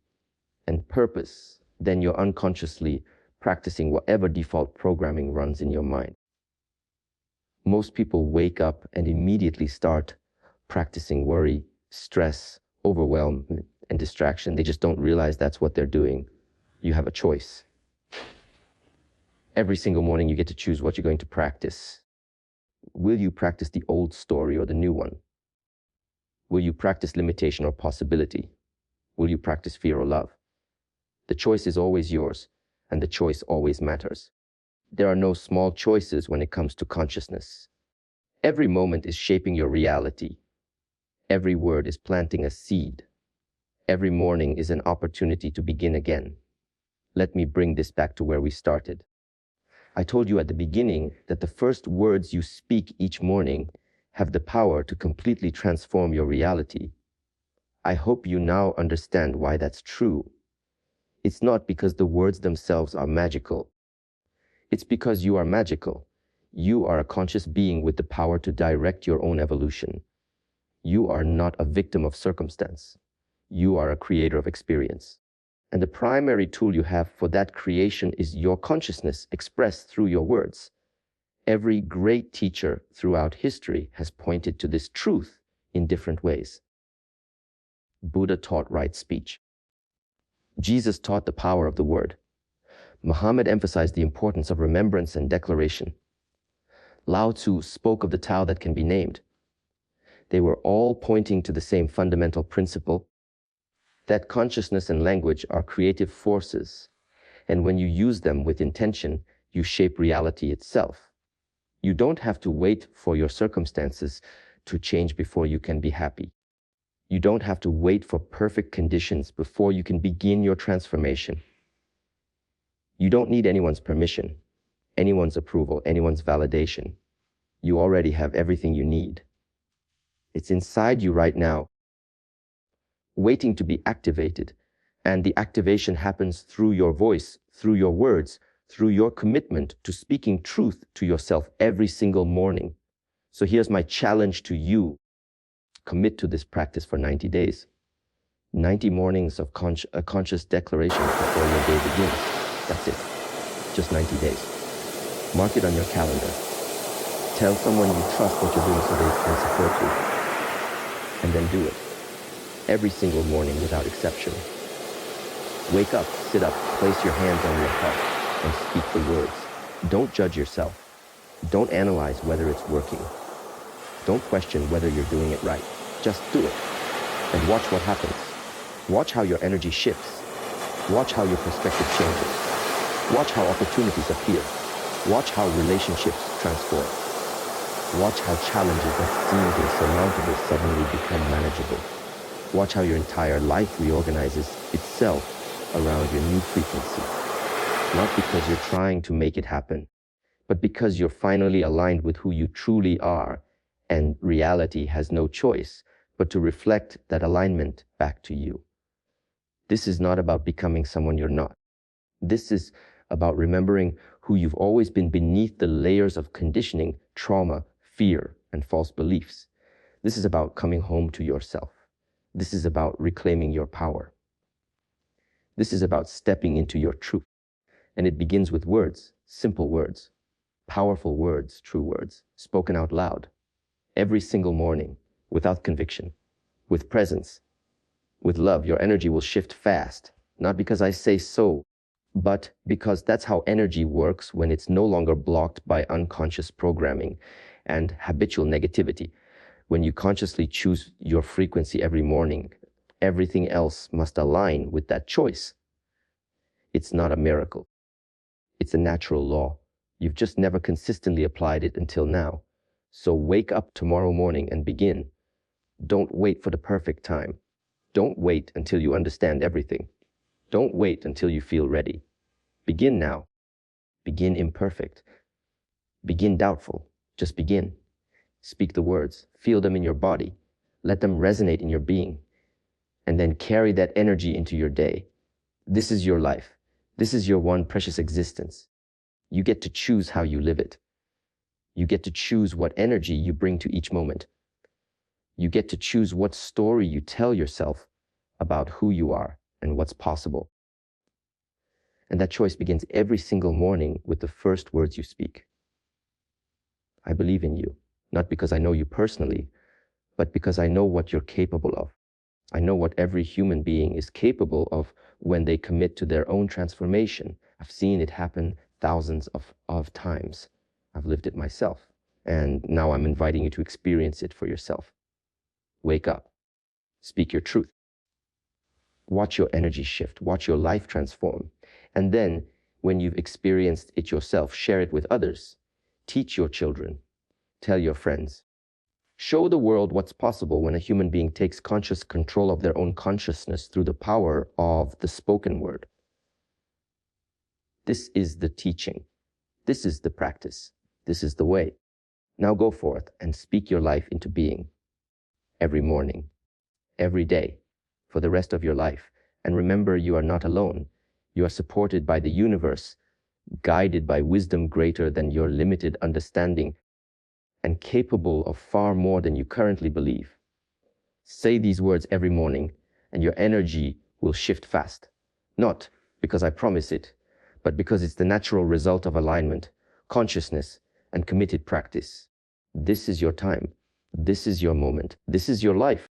and purpose, then you're unconsciously practicing whatever default programming runs in your mind. Most people wake up and immediately start practicing worry, stress, overwhelm, and distraction. They just don't realize that's what they're doing. You have a choice. Every single morning you get to choose what you're going to practice. Will you practice the old story or the new one? Will you practice limitation or possibility? Will you practice fear or love? The choice is always yours, and the choice always matters. There are no small choices when it comes to consciousness. Every moment is shaping your reality. Every word is planting a seed. Every morning is an opportunity to begin again. Let me bring this back to where we started. I told you at the beginning that the first words you speak each morning have the power to completely transform your reality. I hope you now understand why that's true. It's not because the words themselves are magical. It's because you are magical. You are a conscious being with the power to direct your own evolution. You are not a victim of circumstance. You are a creator of experience. And the primary tool you have for that creation is your consciousness expressed through your words. Every great teacher throughout history has pointed to this truth in different ways. Buddha taught right speech. Jesus taught the power of the word. Muhammad emphasized the importance of remembrance and declaration. Lao Tzu spoke of the Tao that can be named. They were all pointing to the same fundamental principle, that consciousness and language are creative forces, and when you use them with intention, you shape reality itself. You don't have to wait for your circumstances to change before you can be happy. You don't have to wait for perfect conditions before you can begin your transformation. You don't need anyone's permission, anyone's approval, anyone's validation. You already have everything you need. It's inside you right now, waiting to be activated. And the activation happens through your voice, through your words, through your commitment to speaking truth to yourself every single morning. So here's my challenge to you. Commit to this practice for 90 days. 90 mornings of conscious declarations before your day begins. That's it. Just 90 days. Mark it on your calendar. Tell someone you trust what you're doing so they can support you. And then do it. Every single morning without exception. Wake up, sit up, place your hands on your heart, and speak the words. Don't judge yourself. Don't analyze whether it's working. Don't question whether you're doing it right. Just do it. And watch what happens. Watch how your energy shifts. Watch how your perspective changes. Watch how opportunities appear. Watch how relationships transform. Watch how challenges that seemed insurmountable suddenly become manageable. Watch how your entire life reorganizes itself around your new frequency. Not because you're trying to make it happen, but because you're finally aligned with who you truly are, and reality has no choice but to reflect that alignment back to you. This is not about becoming someone you're not. This is about remembering who you've always been beneath the layers of conditioning, trauma, fear, and false beliefs. This is about coming home to yourself. This is about reclaiming your power. This is about stepping into your truth. And it begins with words, simple words, powerful words, true words, spoken out loud, every single morning, without conviction, with presence, with love. Your energy will shift fast, not because I say so, but because that's how energy works when it's no longer blocked by unconscious programming and habitual negativity. When you consciously choose your frequency every morning, everything else must align with that choice. It's not a miracle. It's a natural law. You've just never consistently applied it until now. So wake up tomorrow morning and begin. Don't wait for the perfect time. Don't wait until you understand everything. Don't wait until you feel ready. Begin now. Begin imperfect. Begin doubtful. Just begin. Speak the words. Feel them in your body. Let them resonate in your being. And then carry that energy into your day. This is your life. This is your one precious existence. You get to choose how you live it. You get to choose what energy you bring to each moment. You get to choose what story you tell yourself about who you are and what's possible. And that choice begins every single morning with the first words you speak. I believe in you, not because I know you personally, but because I know what you're capable of. I know what every human being is capable of when they commit to their own transformation. I've seen it happen thousands of times. I've lived it myself. And now I'm inviting you to experience it for yourself. Wake up. Speak your truth. Watch your energy shift. Watch your life transform. And then, when you've experienced it yourself, share it with others. Teach your children. Tell your friends. Show the world what's possible when a human being takes conscious control of their own consciousness through the power of the spoken word. This is the teaching. This is the practice. This is the way. Now go forth and speak your life into being. Every morning, every day, for the rest of your life. And remember, you are not alone. You are supported by the universe, guided by wisdom greater than your limited understanding, and capable of far more than you currently believe. Say these words every morning, and your energy will shift fast. Not because I promise it, but because it's the natural result of alignment, consciousness, and committed practice. This is your time. This is your moment. This is your life.